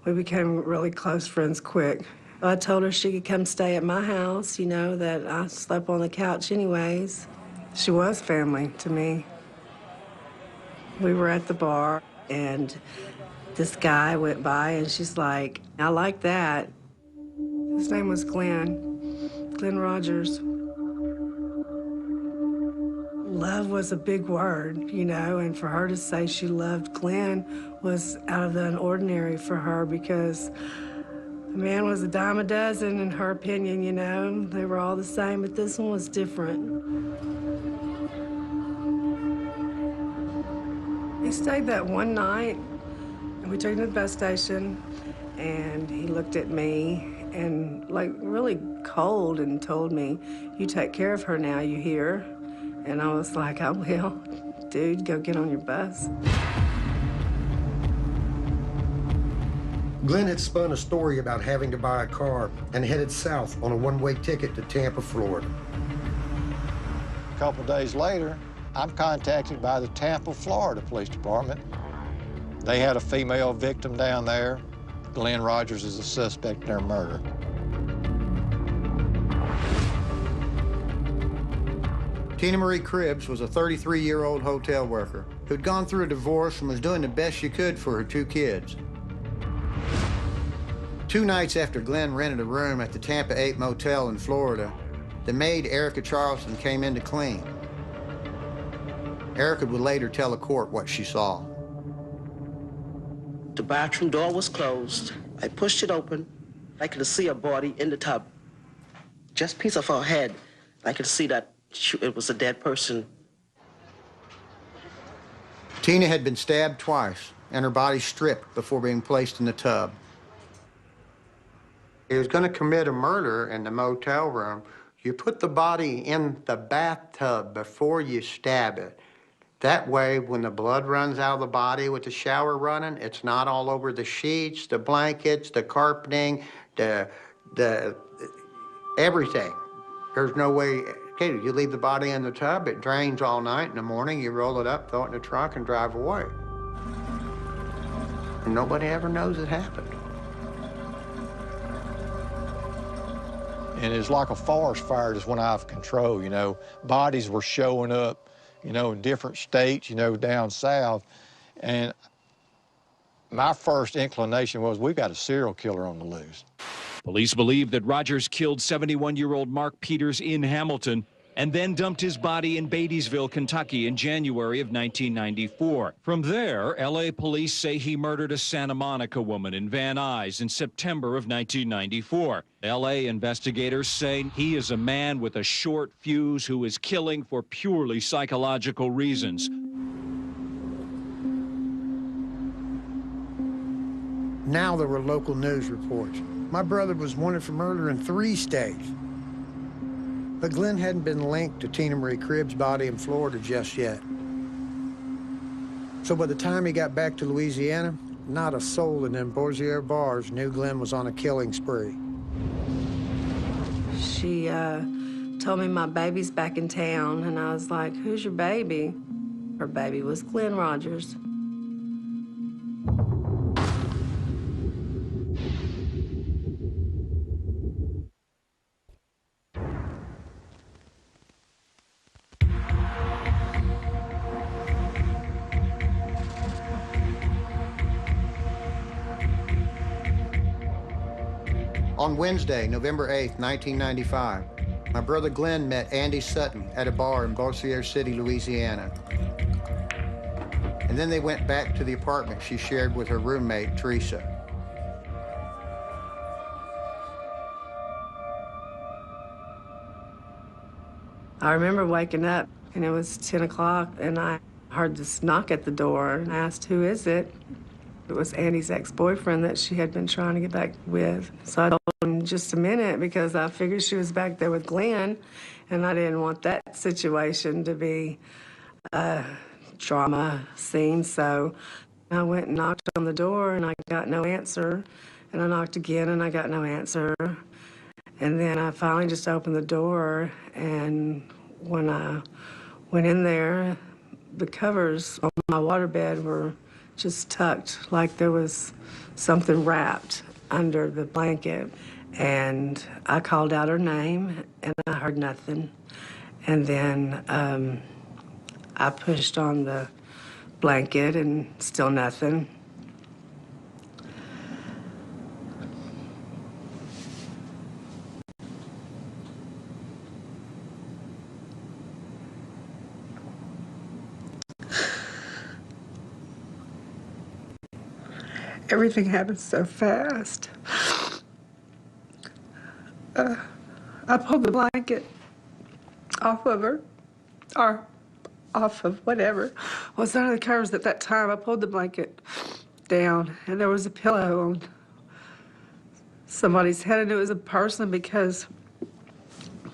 we became really close friends quick. I told her she could come stay at my house, you know, that I slept on the couch anyways. She was family to me. We were at the bar, and this guy went by, and she's like, I like that. His name was Glenn Rogers. Love was a big word, you know, and for her to say she loved Glenn was out of the ordinary for her, because the man was a dime a dozen in her opinion, you know. They were all the same, but this one was different. He stayed that one night, and we took him to the bus station, and he looked at me and, like, really cold and told me, you take care of her now, you hear? And I was like, I will. Dude, go get on your bus. Glenn had spun a story about having to buy a car and headed south on a one-way ticket to Tampa, Florida. A couple days later, I'm contacted by the Tampa, Florida Police Department. They had a female victim down there. Glenn Rogers is a suspect in their murder. Tina Marie Cribbs was a 33-year-old hotel worker who'd gone through a divorce and was doing the best she could for her 2 kids. 2 nights after Glenn rented a room at the Tampa 8 Motel in Florida, the maid, Erica Charleston, came in to clean. Erica would later tell the court what she saw. The bathroom door was closed. I pushed it open. I could see a body in the tub. Just a piece of her head. I could see that it was a dead person. Tina had been stabbed twice and her body stripped before being placed in the tub. He was going to commit a murder in the motel room. You put the body in the bathtub before you stab it. That way, when the blood runs out of the body with the shower running, it's not all over the sheets, the blankets, the carpeting, the everything. There's no way. Okay, you leave the body in the tub, it drains all night. In the morning, you roll it up, throw it in the trunk, and drive away. And nobody ever knows it happened. And it's like a forest fire just went out of control, you know. Bodies were showing up, you know, in different states, you know, down south. And my first inclination was, we've got a serial killer on the loose. Police believe that Rogers killed 71-year-old Mark Peters in Hamilton and then dumped his body in Beattiesville, Kentucky in January of 1994. From there, L.A. police say he murdered a Santa Monica woman in Van Nuys in September of 1994. L.A. investigators say he is a man with a short fuse who is killing for purely psychological reasons. Now there were local news reports. My brother was wanted for murder in 3 states. But Glenn hadn't been linked to Tina Marie Cribbs' body in Florida just yet. So by the time he got back to Louisiana, not a soul in them Bossier bars knew Glenn was on a killing spree. She told me my baby's back in town, and I was like, who's your baby? Her baby was Glenn Rogers. On Wednesday, November 8th, 1995, my brother Glenn met Andy Sutton at a bar in Bossier City, Louisiana. And then they went back to the apartment she shared with her roommate, Teresa. I remember waking up, and it was 10 o'clock, and I heard this knock at the door, and I asked, who is it? It was Andy's ex-boyfriend that she had been trying to get back with. So I told him just a minute, because I figured she was back there with Glenn, and I didn't want that situation to be a drama scene. So I went and knocked on the door, and I got no answer. And I knocked again, and I got no answer. And then I finally just opened the door, and when I went in there, the covers on my waterbed were just tucked like there was something wrapped under the blanket. And I called out her name, and I heard nothing. And then I pushed on the blanket, and still nothing. Everything happened so fast. I pulled the blanket off of her, or off of whatever was under the covers at that time. I pulled the blanket down, and there was a pillow on somebody's head, and it was a person because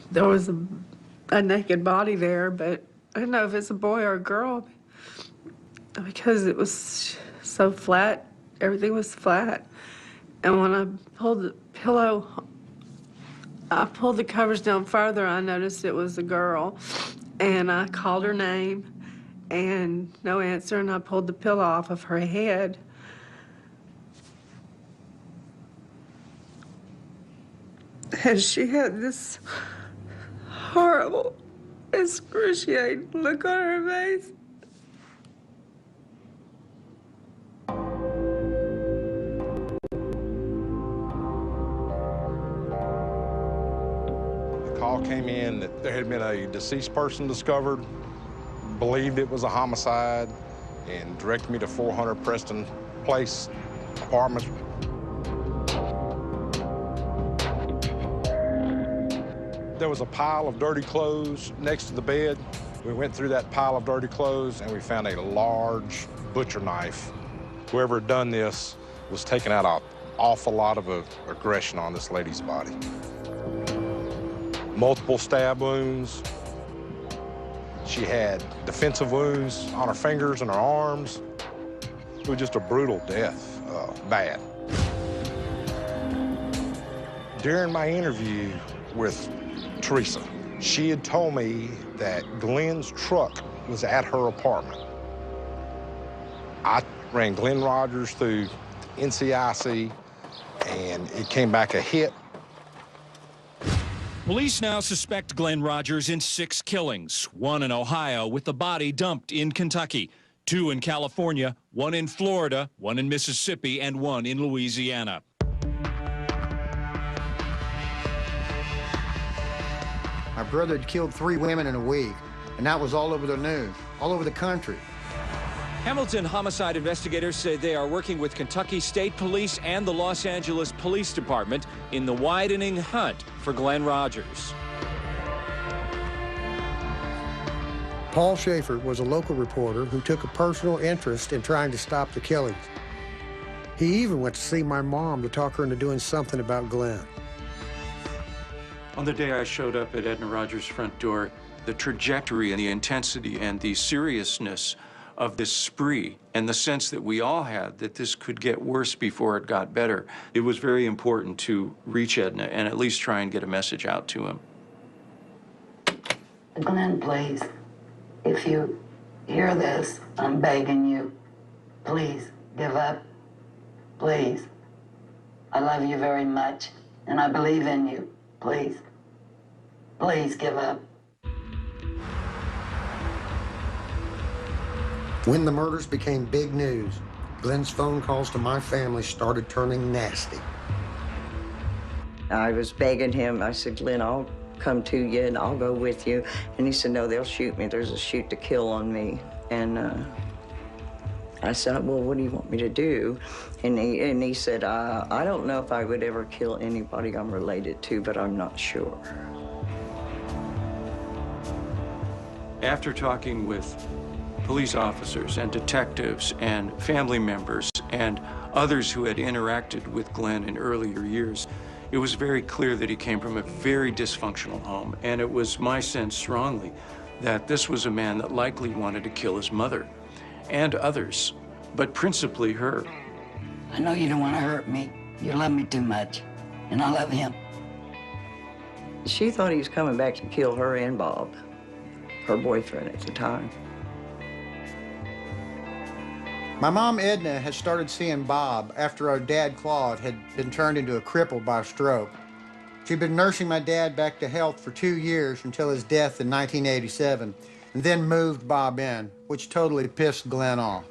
there was a naked body there, but I didn't know if it's a boy or a girl because it was so flat. Everything was flat. And when I pulled the pillow, I pulled the covers down further, I noticed it was a girl. And I called her name, and no answer, and I pulled the pillow off of her head. And she had this horrible, excruciating look on her face. Call came in that there had been a deceased person discovered, believed it was a homicide, and directed me to 400 Preston Place apartments. There was a pile of dirty clothes next to the bed. We went through that pile of dirty clothes and we found a large butcher knife. Whoever had done this was taking out an awful lot of aggression on this lady's body. Multiple stab wounds. She had defensive wounds on her fingers and her arms. It was just a brutal death, bad. During my interview with Teresa, she had told me that Glenn's truck was at her apartment. I ran Glenn Rogers through NCIC, and it came back a hit. Police now suspect Glenn Rogers in 6 killings, 1 in Ohio with the body dumped in Kentucky, 2 in California, 1 in Florida, 1 in Mississippi, and 1 in Louisiana. My brother had killed 3 women in a week, and that was all over the news, all over the country. Hamilton homicide investigators say they are working with Kentucky State Police and the Los Angeles Police Department in the widening hunt for Glenn Rogers. Paul Schaefer was a local reporter who took a personal interest in trying to stop the killings. He even went to see my mom to talk her into doing something about Glenn. On the day I showed up at Edna Rogers' front door, the trajectory and the intensity and the seriousness of this spree and the sense that we all had that this could get worse before it got better, it was very important to reach Edna and at least try and get a message out to him. Glenn, please, if you hear this, I'm begging you, please give up, please. I love you very much, and I believe in you. Please, please give up. When the murders became big news, Glenn's phone calls to my family started turning nasty. I was begging him. I said, Glenn, I'll come to you and I'll go with you. And he said, no, they'll shoot me. There's a shoot to kill on me. And I said, well, what do you want me to do? And he said, I don't know if I would ever kill anybody I'm related to, but I'm not sure. After talking with police officers and detectives and family members and others who had interacted with Glenn in earlier years, it was very clear that he came from a very dysfunctional home. And it was my sense strongly that this was a man that likely wanted to kill his mother and others, but principally her. I know you don't want to hurt me. You love me too much, and I love him. She thought he was coming back to kill her and Bob, her boyfriend at the time. My mom, Edna, had started seeing Bob after our dad, Claude, had been turned into a cripple by a stroke. She'd been nursing my dad back to health for 2 years until his death in 1987, and then moved Bob in, which totally pissed Glenn off.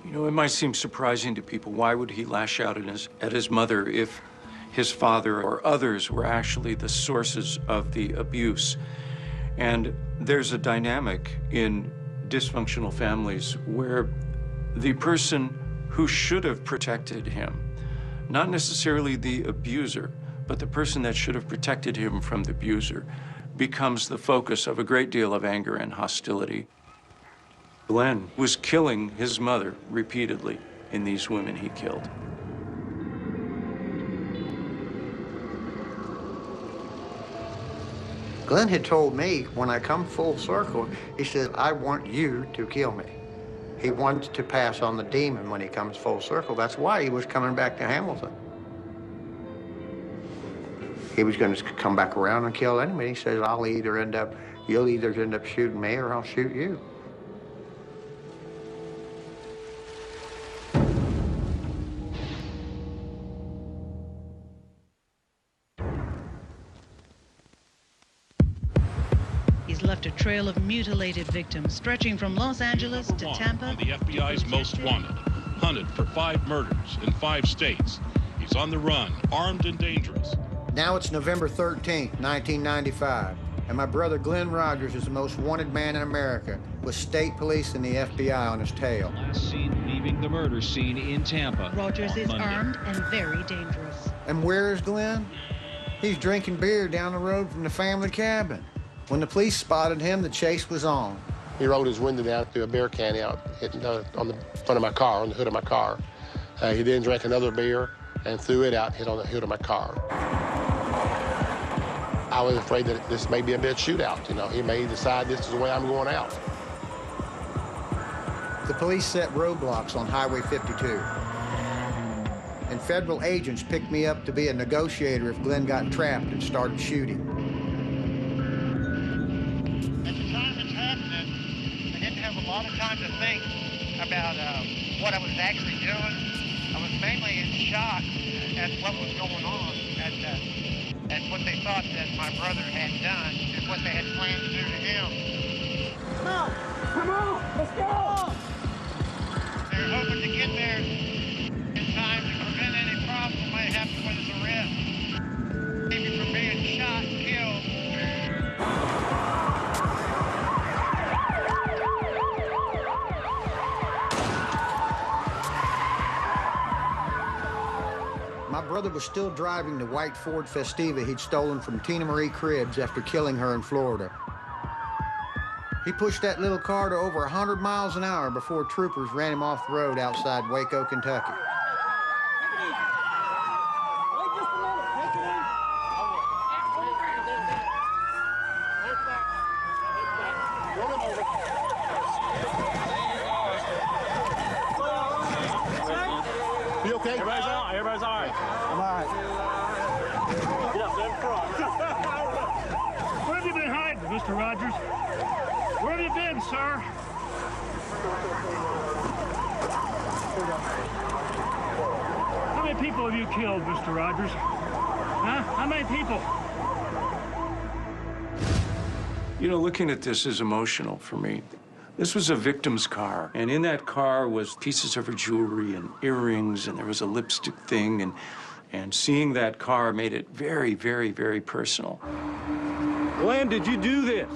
You know, it might seem surprising to people. Why would he lash out at his mother if his father or others were actually the sources of the abuse? And there's a dynamic in dysfunctional families where the person who should have protected him, not necessarily the abuser, but the person that should have protected him from the abuser, becomes the focus of a great deal of anger and hostility. Glenn was killing his mother repeatedly in these women he killed. Glenn had told me when I come full circle, he said, I want you to kill me. He wants to pass on the demon when he comes full circle. That's why he was coming back to Hamilton. He was going to come back around and kill anybody. He says, you'll either end up shooting me or I'll shoot you. He's left a trail of mutilated victims stretching from Los Angeles to Tampa. On the FBI's most wanted, hunted for 5 murders in 5 states. He's on the run, armed and dangerous. Now it's November 13th, 1995, and my brother Glenn Rogers is the most wanted man in America, with state police and the FBI on his tail. Last seen leaving the murder scene in Tampa. Rogers is Monday. armed and very dangerous. And where is Glenn? He's drinking beer down the road from the family cabin. When the police spotted him, the chase was on. He rolled his window down, threw a beer can out, hitting on the front of my car, on the hood of my car. He then drank another beer and threw it out, hit on the hood of my car. I was afraid that this may be a bit shootout. You know, he may decide this is the way I'm going out. The police set roadblocks on Highway 52. And federal agents picked me up to be a negotiator if Glenn got trapped and started shooting. At the time it's happening, I didn't have a lot of time to think about what I was actually doing. I was mainly in shock at what was going on, at what they thought that my brother had done and what they had planned to do to him. Come on! Come on! Let's go! They were hoping to get there in time to prevent any problem that might happen with his arrest. Keep him from being shot and killed. My brother was still driving the white Ford Festiva he'd stolen from Tina Marie Cribbs after killing her in Florida. He pushed that little car to over 100 miles an hour before troopers ran him off the road outside Waco, Kentucky. You okay? Everybody's all right. Everybody's all right. I'm all right. Get up, in front. Where have you been hiding, Mr. Rogers? Where have you been, sir? How many people have you killed, Mr. Rogers? Huh? How many people? You know, looking at this is emotional for me. This was a victim's car, and in that car was pieces of her jewelry and earrings, and there was a lipstick thing, and seeing that car made it very, very, very personal. Glenn, did you do this?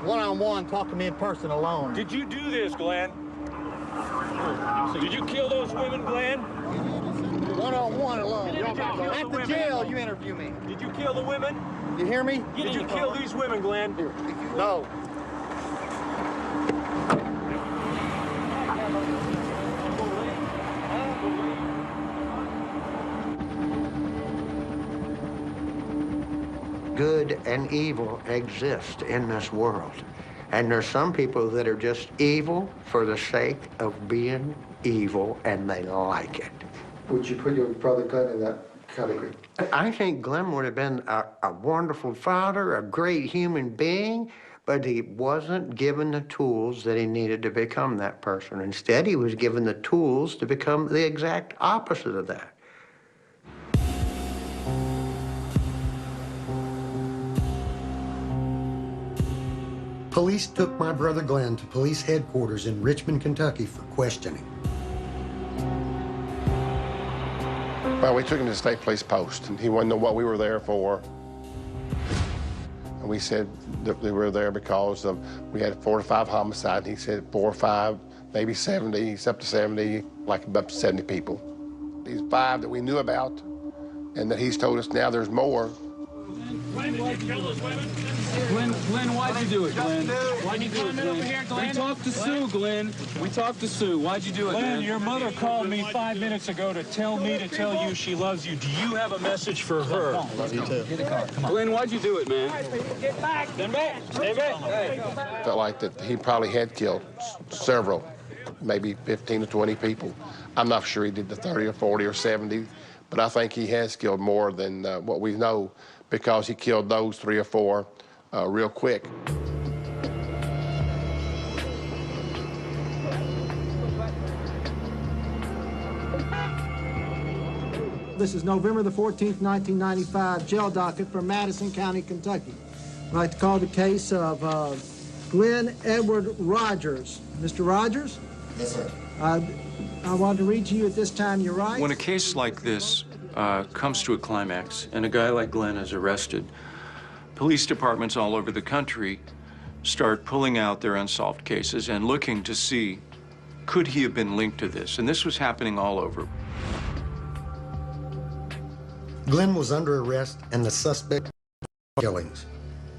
One-on-one, talk to me in person alone. Did you do this, Glenn? Did you kill those women, Glenn? One-on-one alone. At the jail, you interview me. Did you kill the women? You hear me? Did you kill these women, Glenn? No. Good and evil exist in this world. And there's some people that are just evil for the sake of being evil, and they like it. Would you put your brother Glenn in that I'd agree. I think Glenn would have been a wonderful father, a great human being, but he wasn't given the tools that he needed to become that person. Instead, he was given the tools to become the exact opposite of that. Police took my brother Glenn to police headquarters in Richmond, Kentucky for questioning. Well, we took him to the state police post, and he wanted to know what we were there for. And we said that we were there because we had 4 or 5 homicides. He said 4 or 5, maybe 70, he's up to 70, like up to 70 people. These 5 that we knew about, and that he's told us now there's more. Glenn, why'd you do it, Glenn? Why'd you do it, Glenn? We talked to Sue, Glenn. We talked to Sue. Why'd you do it, Glenn, your mother called me 5 minutes ago to tell me to tell you she loves you. Do you have a message for her? Love you too. Get a car. Come on. Glenn, why'd you do it, man? Get back. Stand back. Stay back. Hey. Felt like that he probably had killed several, maybe 15 to 20 people. I'm not sure he did the 30 or 40 or 70, but I think he has killed more than what we know, because he killed those 3 or 4 real quick. This is November the 14th, 1995, jail docket for Madison County, Kentucky. I'd like to call the case of Glenn Edward Rogers. Mr. Rogers? Yes, sir. I want to read to you at this time your rights. When a case like this comes to a climax and a guy like Glenn is arrested, police departments all over the country start pulling out their unsolved cases and looking to see, could he have been linked to this? And this was happening all over. Glenn was under arrest and the suspect killings.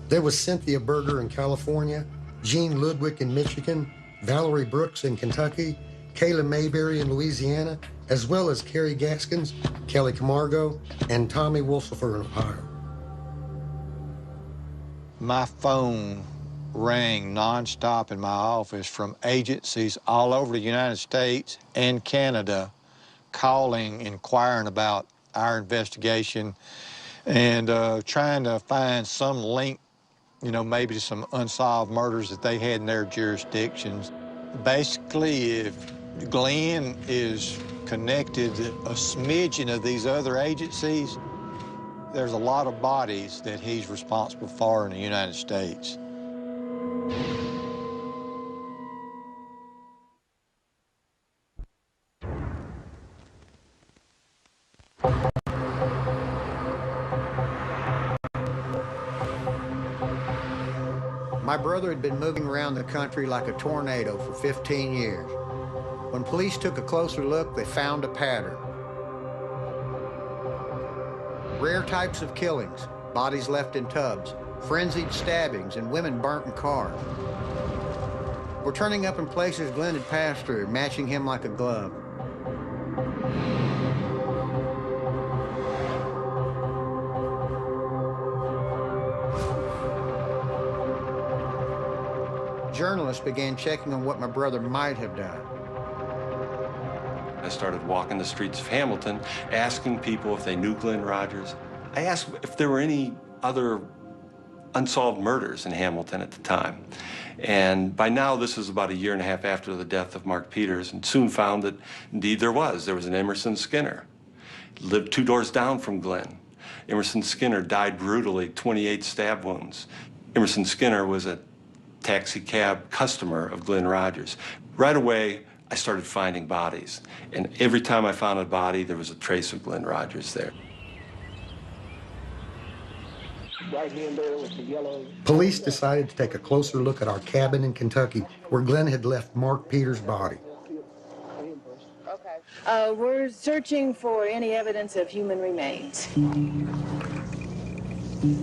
There was Cynthia Berger in California, Jean Ludwig in Michigan, Valerie Brooks in Kentucky, Kayla Mayberry in Louisiana, as well as Carrie Gaskins, Kelly Camargo, and Tommy Wolsifer in Ohio. My phone rang nonstop in my office from agencies all over the United States and Canada calling, inquiring about our investigation and trying to find some link, you know, maybe to some unsolved murders that they had in their jurisdictions. Basically, if Glenn is connected to a smidgen of these other agencies, there's a lot of bodies that he's responsible for in the United States. My brother had been moving around the country like a tornado for 15 years. When police took a closer look, they found a pattern. Rare types of killings, bodies left in tubs, frenzied stabbings, and women burnt in cars. Were turning up in places Glenn had passed through, matching him like a glove. Journalists began checking on what my brother might have done. I started walking the streets of Hamilton, asking people if they knew Glenn Rogers. I asked if there were any other unsolved murders in Hamilton at the time. And by now, this was about 1.5 years after the death of Mark Peters, and soon found that indeed there was. There was an Emerson Skinner. Lived 2 doors down from Glenn. Emerson Skinner died brutally, 28 stab wounds. Emerson Skinner was a taxi cab customer of Glenn Rogers. Right away, I started finding bodies. And every time I found a body, there was a trace of Glenn Rogers there. Right hand there with the yellow. Police decided to take a closer look at our cabin in Kentucky where Glenn had left Mark Peters' body. We're searching for any evidence of human remains.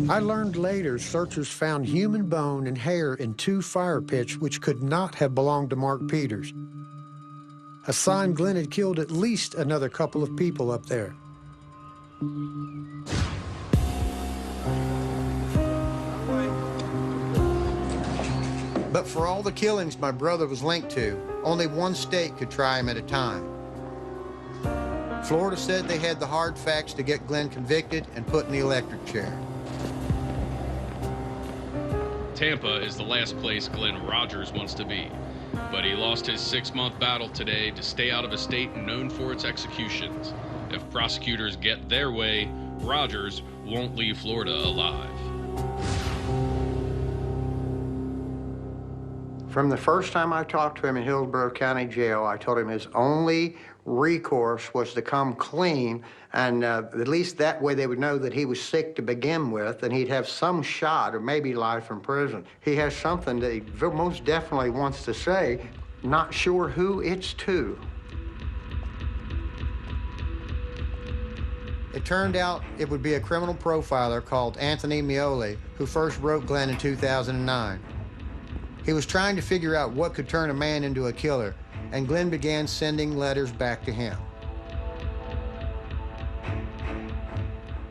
I learned later searchers found human bone and hair in 2 fire pits which could not have belonged to Mark Peters. A sign Glenn had killed at least another couple of people up there. But for all the killings my brother was linked to, only one state could try him at a time. Florida said they had the hard facts to get Glenn convicted and put in the electric chair. Tampa is the last place Glenn Rogers wants to be, but he lost his 6-month battle today to stay out of a state known for its executions. If prosecutors get their way, Rogers won't leave Florida alive. From the first time I talked to him in Hillsborough County Jail, I told him his only recourse was to come clean, and at least that way they would know that he was sick to begin with, and he'd have some shot, or maybe life in prison. He has something that he most definitely wants to say, not sure who it's to. It turned out it would be a criminal profiler called Anthony Mioli who first wrote Glenn in 2009. He was trying to figure out what could turn a man into a killer, and Glenn began sending letters back to him.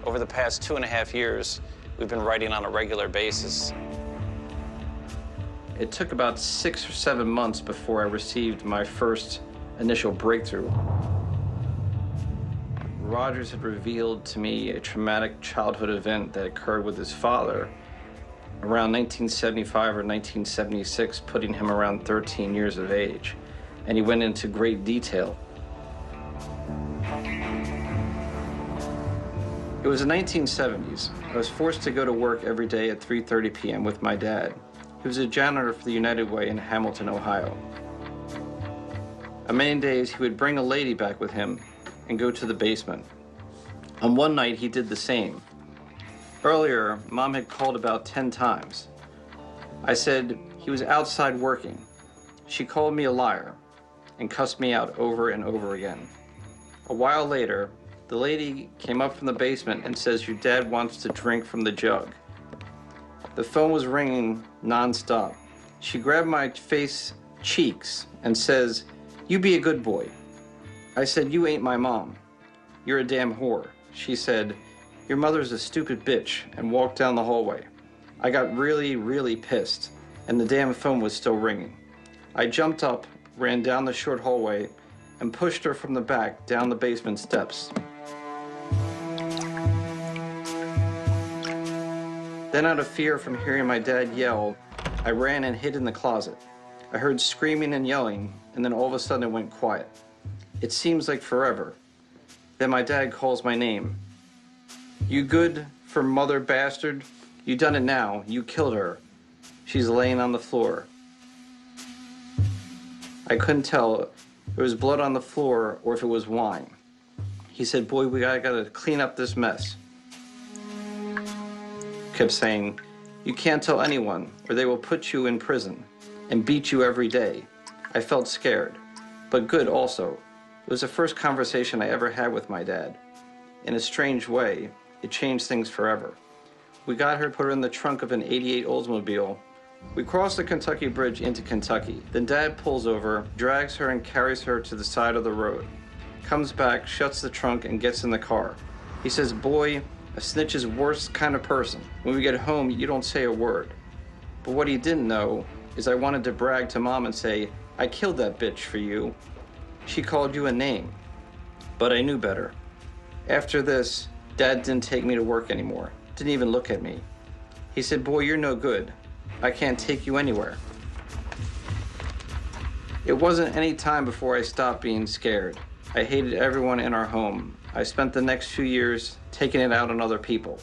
Over the past 2.5 years, we've been writing on a regular basis. It took about 6 or 7 months before I received my first initial breakthrough. Rogers had revealed to me a traumatic childhood event that occurred with his father around 1975 or 1976, putting him around 13 years of age. And he went into great detail. It was the 1970s. I was forced to go to work every day at 3:30 p.m. with my dad. He was a janitor for the United Way in Hamilton, Ohio. On many days, he would bring a lady back with him and go to the basement. On one night, he did the same. Earlier, Mom had called about 10 times. I said he was outside working. She called me a liar and cussed me out over and over again. A while later, the lady came up from the basement and says, "Your dad wants to drink from the jug." The phone was ringing nonstop. She grabbed my face cheeks and says, "You be a good boy." I said, "You ain't my mom. You're a damn whore." She said, "Your mother's a stupid bitch," and walked down the hallway. I got really, really pissed, and the damn phone was still ringing. I jumped up, ran down the short hallway, and pushed her from the back down the basement steps. Then, out of fear from hearing my dad yell, I ran and hid in the closet. I heard screaming and yelling, and then all of a sudden it went quiet. It seems like forever. Then my dad calls my name. "You good for mother bastard? You done it now. You killed her. She's laying on the floor." I couldn't tell if it was blood on the floor or if it was wine. He said, "Boy, we gotta clean up this mess." Kept saying, "You can't tell anyone or they will put you in prison and beat you every day." I felt scared, but good also. It was the first conversation I ever had with my dad. In a strange way, it changed things forever. We got her, put her in the trunk of an '88 Oldsmobile. We crossed the Kentucky Bridge into Kentucky. Then Dad pulls over, drags her and carries her to the side of the road. Comes back, shuts the trunk and gets in the car. He says, "Boy, a snitch is the worst kind of person. When we get home, you don't say a word." But what he didn't know is I wanted to brag to Mom and say, "I killed that bitch for you. She called you a name." But I knew better. After this, Dad didn't take me to work anymore. Didn't even look at me. He said, "Boy, you're no good. I can't take you anywhere." It wasn't any time before I stopped being scared. I hated everyone in our home. I spent the next few years taking it out on other people.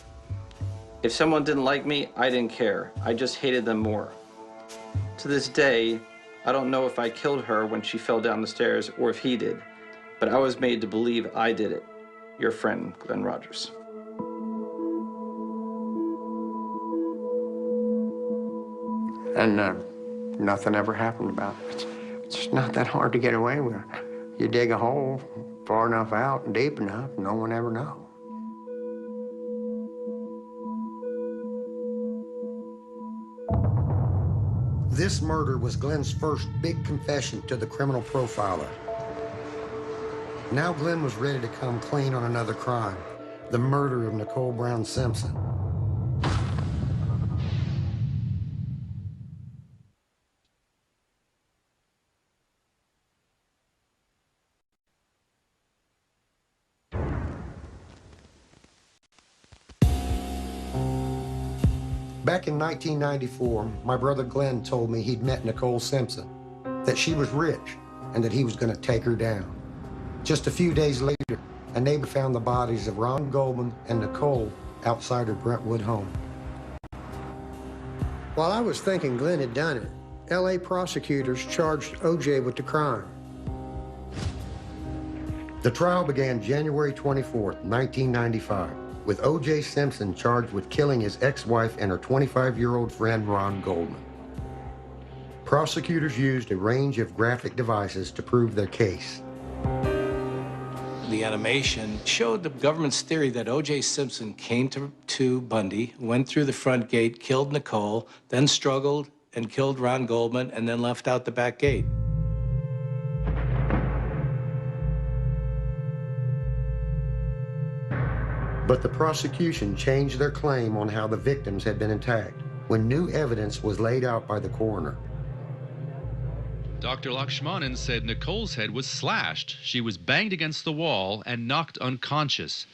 If someone didn't like me, I didn't care. I just hated them more. To this day, I don't know if I killed her when she fell down the stairs or if he did, but I was made to believe I did it. Your friend, Glenn Rogers. And nothing ever happened about it. It's just not that hard to get away with. You dig a hole far enough out and deep enough, no one ever knows. This murder was Glenn's first big confession to the criminal profiler. Now Glenn was ready to come clean on another crime, the murder of Nicole Brown Simpson. Back in 1994, my brother Glenn told me he'd met Nicole Simpson, that she was rich, and that he was going to take her down. Just a few days later, a neighbor found the bodies of Ron Goldman and Nicole outside her Brentwood home. While I was thinking Glenn had done it, LA prosecutors charged OJ with the crime. The trial began January 24, 1995, with O.J. Simpson charged with killing his ex-wife and her 25-year-old friend, Ron Goldman. Prosecutors used a range of graphic devices to prove their case. The animation showed the government's theory that O.J. Simpson came to Bundy, went through the front gate, killed Nicole, then struggled and killed Ron Goldman, and then left out the back gate. But the prosecution changed their claim on how the victims had been attacked when new evidence was laid out by the coroner. Dr. Lakshmanan said Nicole's head was slashed. She was banged against the wall and knocked unconscious.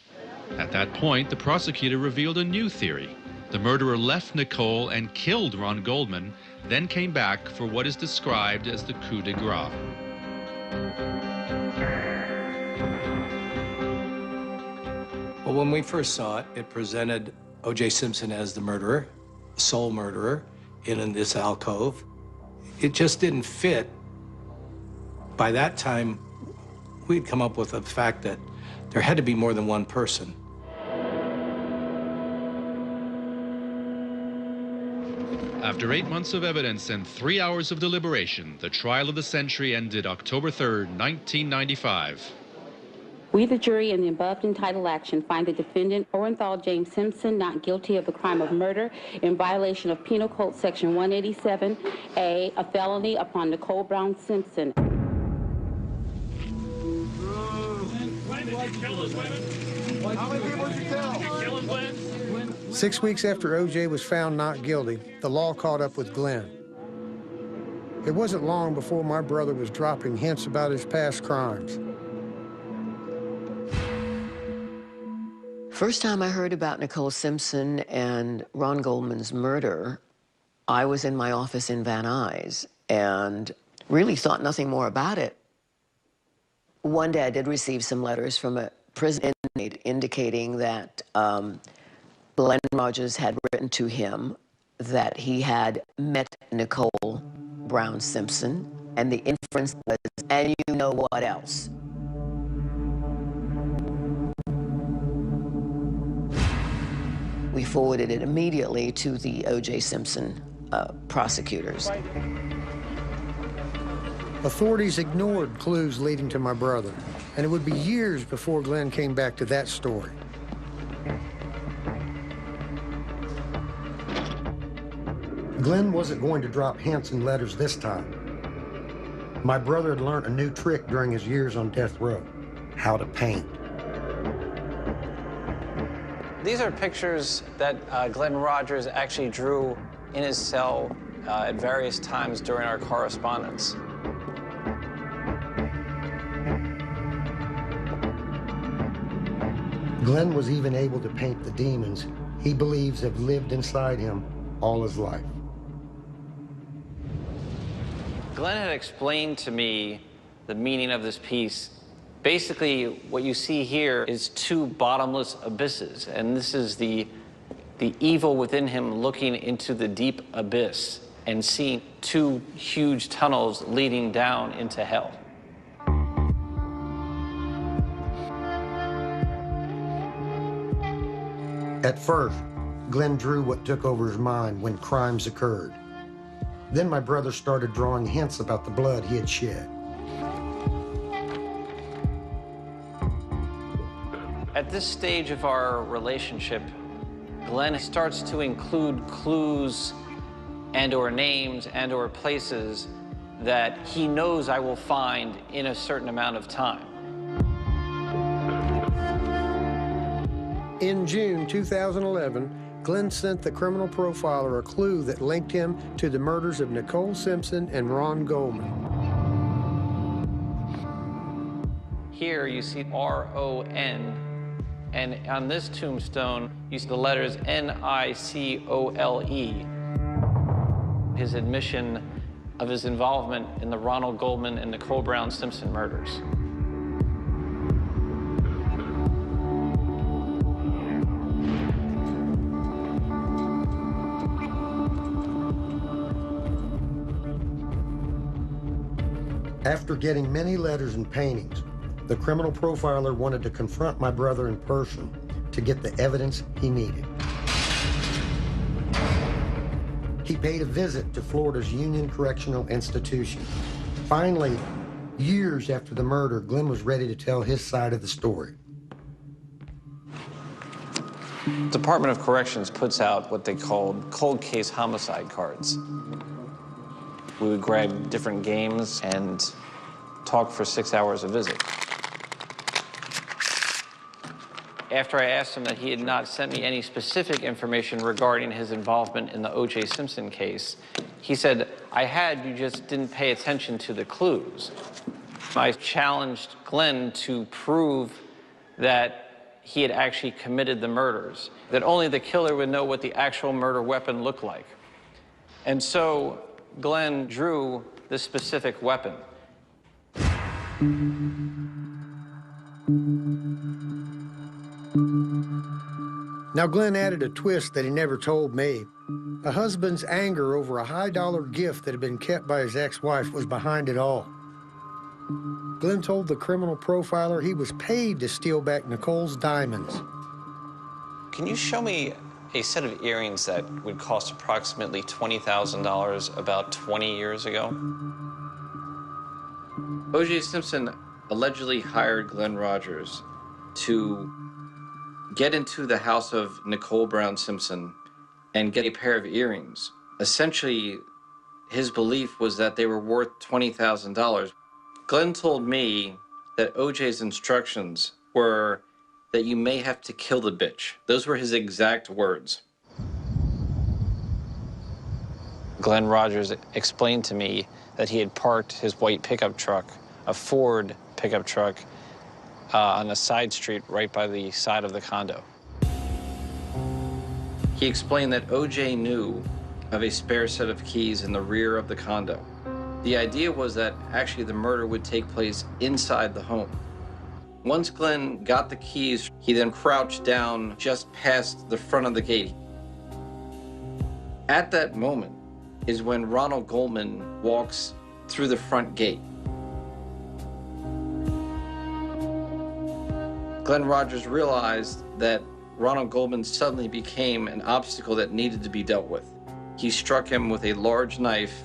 At that point, the prosecutor revealed a new theory. The murderer left Nicole and killed Ron Goldman, then came back for what is described as the coup de grace. Well, when we first saw it, it presented O.J. Simpson as the murderer, sole murderer, in this alcove. It just didn't fit. By that time, we'd come up with the fact that there had to be more than one person. After 8 months of evidence and 3 hours of deliberation, the trial of the century ended October 3rd, 1995. We, the jury, in the above entitled action, find the defendant, Orenthal James Simpson, not guilty of the crime of murder in violation of Penal Code Section 187A, a felony upon Nicole Brown Simpson. How many people did you kill? 6 weeks after O.J. was found not guilty, the law caught up with Glenn. It wasn't long before my brother was dropping hints about his past crimes. First time I heard about Nicole Simpson and Ron Goldman's murder, I was in my office in Van Nuys and really thought nothing more about it. One day I did receive some letters from a prison inmate indicating that Glenn Rogers had written to him that he had met Nicole Brown Simpson, and the inference was, and you know what else? We forwarded it immediately to the O.J. Simpson prosecutors. Authorities ignored clues leading to my brother, and it would be years before Glenn came back to that story. Glenn wasn't going to drop hints and letters this time. My brother had learned a new trick during his years on death row: how to paint. These are pictures that Glenn Rogers actually drew in his cell at various times during our correspondence. Glenn was even able to paint the demons he believes have lived inside him all his life. Glenn had explained to me the meaning of this piece. Basically, what you see here is two bottomless abysses, and this is the evil within him looking into the deep abyss and seeing two huge tunnels leading down into hell. At first, Glenn drew what took over his mind when crimes occurred. Then my brother started drawing hints about the blood he had shed. At this stage of our relationship, Glenn starts to include clues and/or names and/or places that he knows I will find in a certain amount of time. In June 2011, Glenn sent the criminal profiler a clue that linked him to the murders of Nicole Simpson and Ron Goldman. Here you see R-O-N And on this tombstone, you see the letters Nicole, his admission of his involvement in the Ronald Goldman and Nicole Brown Simpson murders. After getting many letters and paintings, the criminal profiler wanted to confront my brother in person to get the evidence he needed. He paid a visit to Florida's Union Correctional Institution. Finally, years after the murder, Glenn was ready to tell his side of the story. Department of Corrections puts out what they called cold case homicide cards. We would grab different games and talk for 6 hours a visit. After I asked him that he had not sent me any specific information regarding his involvement in the O.J. Simpson case, he said, I had, you just didn't pay attention to the clues. I challenged Glenn to prove that he had actually committed the murders, that only the killer would know what the actual murder weapon looked like. And so Glenn drew this specific weapon. Now, Glenn added a twist that he never told me. A husband's anger over a high-dollar gift that had been kept by his ex-wife was behind it all. Glenn told the criminal profiler he was paid to steal back Nicole's diamonds. Can you show me a set of earrings that would cost approximately $20,000 about 20 years ago? O.J. Simpson allegedly hired Glenn Rogers to get into the house of Nicole Brown Simpson and get a pair of earrings. Essentially, his belief was that they were worth $20,000. Glenn told me that O.J.'s instructions were that you may have to kill the bitch. Those were his exact words. Glenn Rogers explained to me that he had parked his white pickup truck, a Ford pickup truck, on a side street right by the side of the condo. He explained that O.J. knew of a spare set of keys in the rear of the condo. The idea was that actually the murder would take place inside the home. Once Glenn got the keys, he then crouched down just past the front of the gate. At that moment is when Ronald Goldman walks through the front gate. Glenn Rogers realized that Ronald Goldman suddenly became an obstacle that needed to be dealt with. He struck him with a large knife,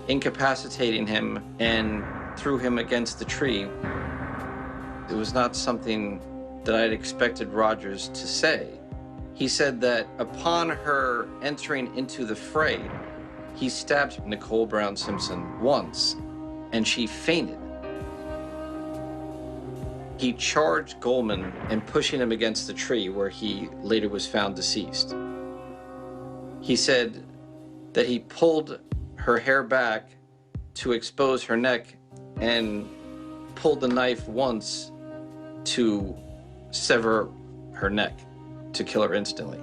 incapacitating him, and threw him against the tree. It was not something that I had expected Rogers to say. He said that upon her entering into the fray, he stabbed Nicole Brown Simpson once, and she fainted. He charged Goldman and pushing him against the tree, where he later was found deceased. He said that he pulled her hair back to expose her neck and pulled the knife once to sever her neck, to kill her instantly.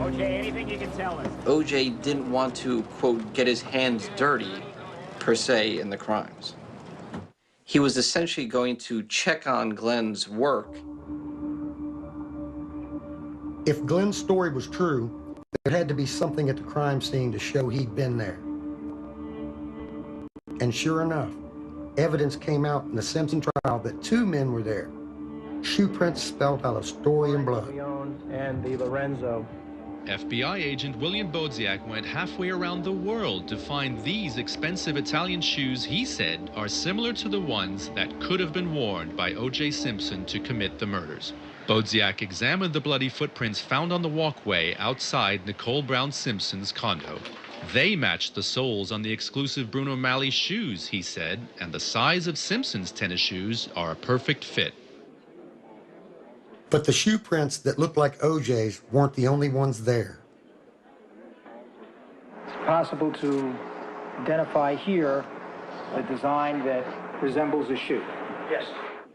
O.J., anything you can tell us? O.J. didn't want to, quote, get his hands dirty, per se, in the crimes. He was essentially going to check on Glenn's work. If Glenn's story was true, there had to be something at the crime scene to show he'd been there. And sure enough, evidence came out in the Simpson trial that two men were there. Shoe prints spelled out a story in blood. And the Lorenzo. FBI agent William Bodziak went halfway around the world to find these expensive Italian shoes he said are similar to the ones that could have been worn by O.J. Simpson to commit the murders. Bodziak examined the bloody footprints found on the walkway outside Nicole Brown Simpson's condo. They matched the soles on the exclusive Bruno Malley shoes, he said, and the size of Simpson's tennis shoes are a perfect fit. But the shoe prints that looked like OJ's weren't the only ones there. It's possible to identify here a design that resembles a shoe. Yes.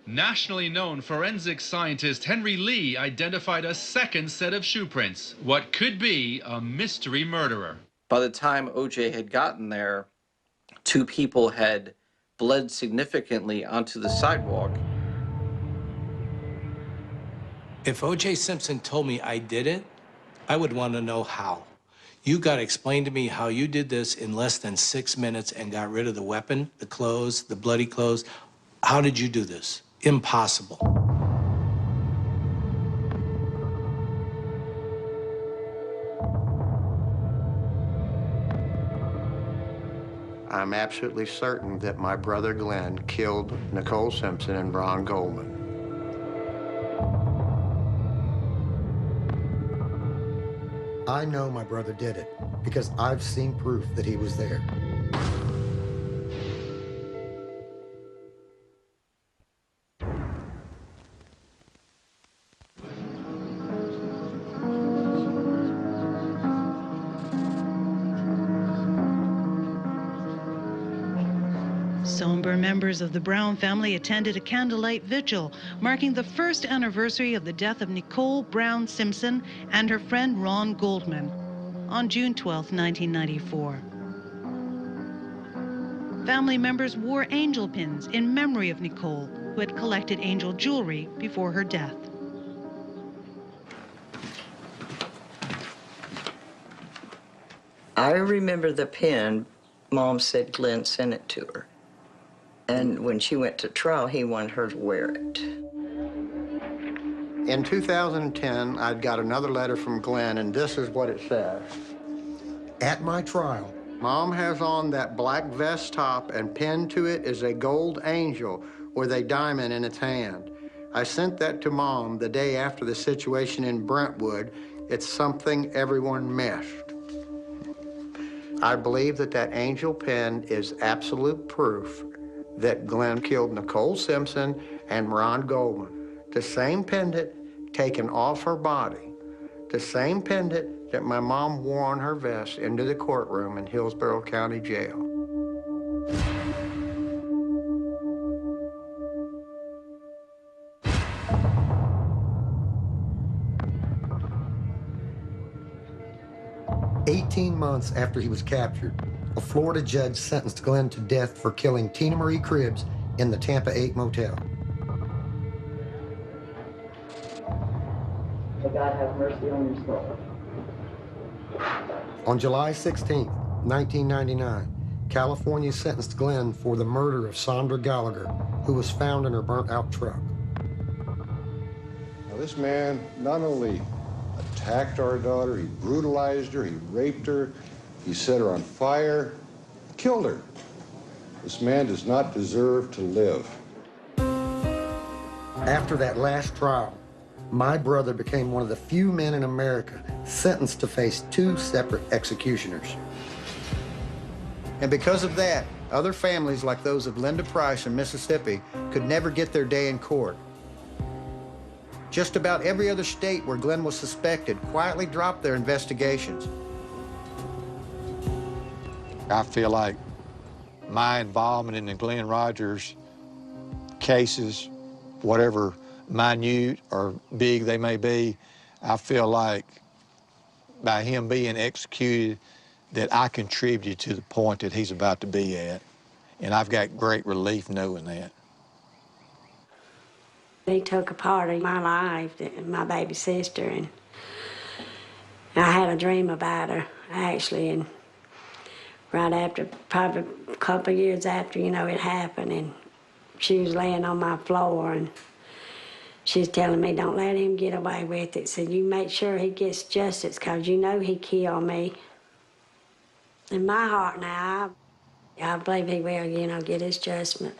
Nationally known forensic scientist Henry Lee identified a second set of shoe prints, what could be a mystery murderer. By the time O.J. had gotten there, 2 people had bled significantly onto the sidewalk. If O.J. Simpson told me I did it, I would want to know how. You got to explain to me how you did this in less than 6 minutes and got rid of the weapon, the clothes, the bloody clothes. How did you do this? Impossible. I'm absolutely certain that my brother Glenn killed Nicole Simpson and Ron Goldman. I know my brother did it because I've seen proof that he was there. Somber members of the Brown family attended a candlelight vigil marking the first anniversary of the death of Nicole Brown Simpson and her friend Ron Goldman on June 12, 1994. Family members wore angel pins in memory of Nicole, who had collected angel jewelry before her death. I remember the pin. Mom said Glenn sent it to her. And when she went to trial, he wanted her to wear it. In 2010, I'd got another letter from Glenn, and this is what it says. At my trial, Mom has on that black vest top, and pinned to it is a gold angel with a diamond in its hand. I sent that to Mom the day after the situation in Brentwood. It's something everyone missed. I believe that that angel pin is absolute proof that Glenn killed Nicole Simpson and Ron Goldman. The same pendant taken off her body. The same pendant that my mom wore on her vest into the courtroom in Hillsborough County Jail. "18 months after he was captured, a Florida judge sentenced Glenn to death for killing Tina Marie Cribbs in the Tampa 8 motel. May God have mercy on your soul. On July 16, 1999, California sentenced Glenn for the murder of Sandra Gallagher, who was found in her burnt-out truck. Now, this man not only attacked our daughter, he brutalized her, he raped her, he set her on fire, killed her. This man does not deserve to live. After that last trial, my brother became one of the few men in America sentenced to face 2 separate executioners. And because of that, other families like those of Linda Price in Mississippi could never get their day in court. Just about every other state where Glenn was suspected quietly dropped their investigations. I feel like my involvement in the Glenn Rogers cases, whatever minute or big they may be, I feel like by him being executed that I contributed to the point that he's about to be at. And I've got great relief knowing that. He took a part of my life, my baby sister, and I had a dream about her, actually, and right after, probably a couple of years after, you know, it happened, and she was laying on my floor, and she's telling me, don't let him get away with it. Said, you make sure he gets justice, because you know he killed me. In my heart now, I believe he will, you know, get his judgment.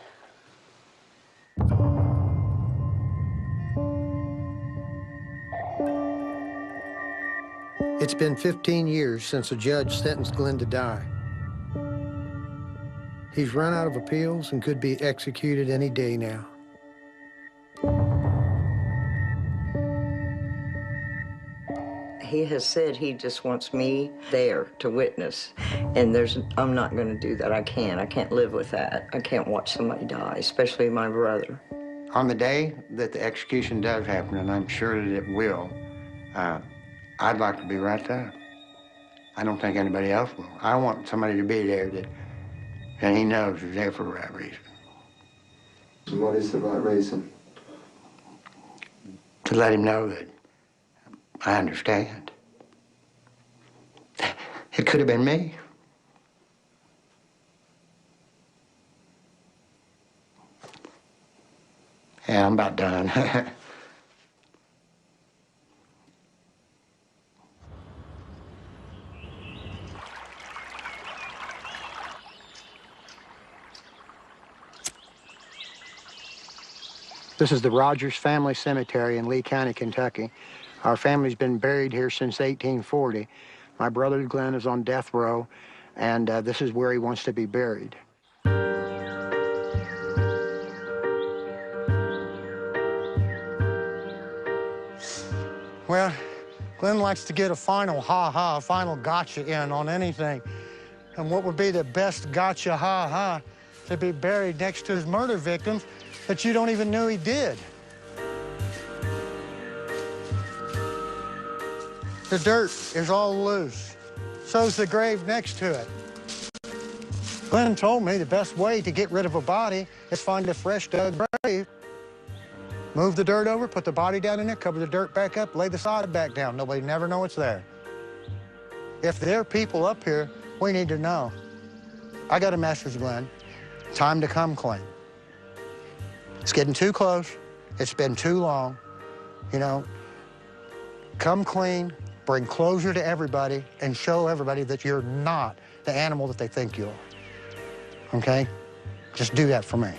It's been 15 years since a judge sentenced Glenn to die. He's run out of appeals and could be executed any day now. He has said he just wants me there to witness, and I'm not going to do that. I can't live with that. I can't watch somebody die, especially my brother. On the day that the execution does happen, and I'm sure that it will, I'd like to be right there. I don't think anybody else will. I want somebody to be there and he knows is there for the right reason. What is the right reason? To let him know that I understand. It could have been me. Yeah, I'm about done. This is the Rogers Family Cemetery in Lee County, Kentucky. Our family's been buried here since 1840. My brother Glenn is on death row, and this is where he wants to be buried. Well, Glenn likes to get a final ha-ha, a final gotcha in on anything. And what would be the best gotcha ha-ha to be buried next to his murder victims that you don't even know he did. The dirt is all loose. So's the grave next to it. Glenn told me the best way to get rid of a body is find a fresh dug grave. Move the dirt over, put the body down in there, cover the dirt back up, lay the sod back down. Nobody never know it's there. If there are people up here, we need to know. I got a message, Glenn. Time to come clean. It's getting too close. It's been too long. You know, come clean, bring closure to everybody, and show everybody that you're not the animal that they think you are. Okay? Just do that for me.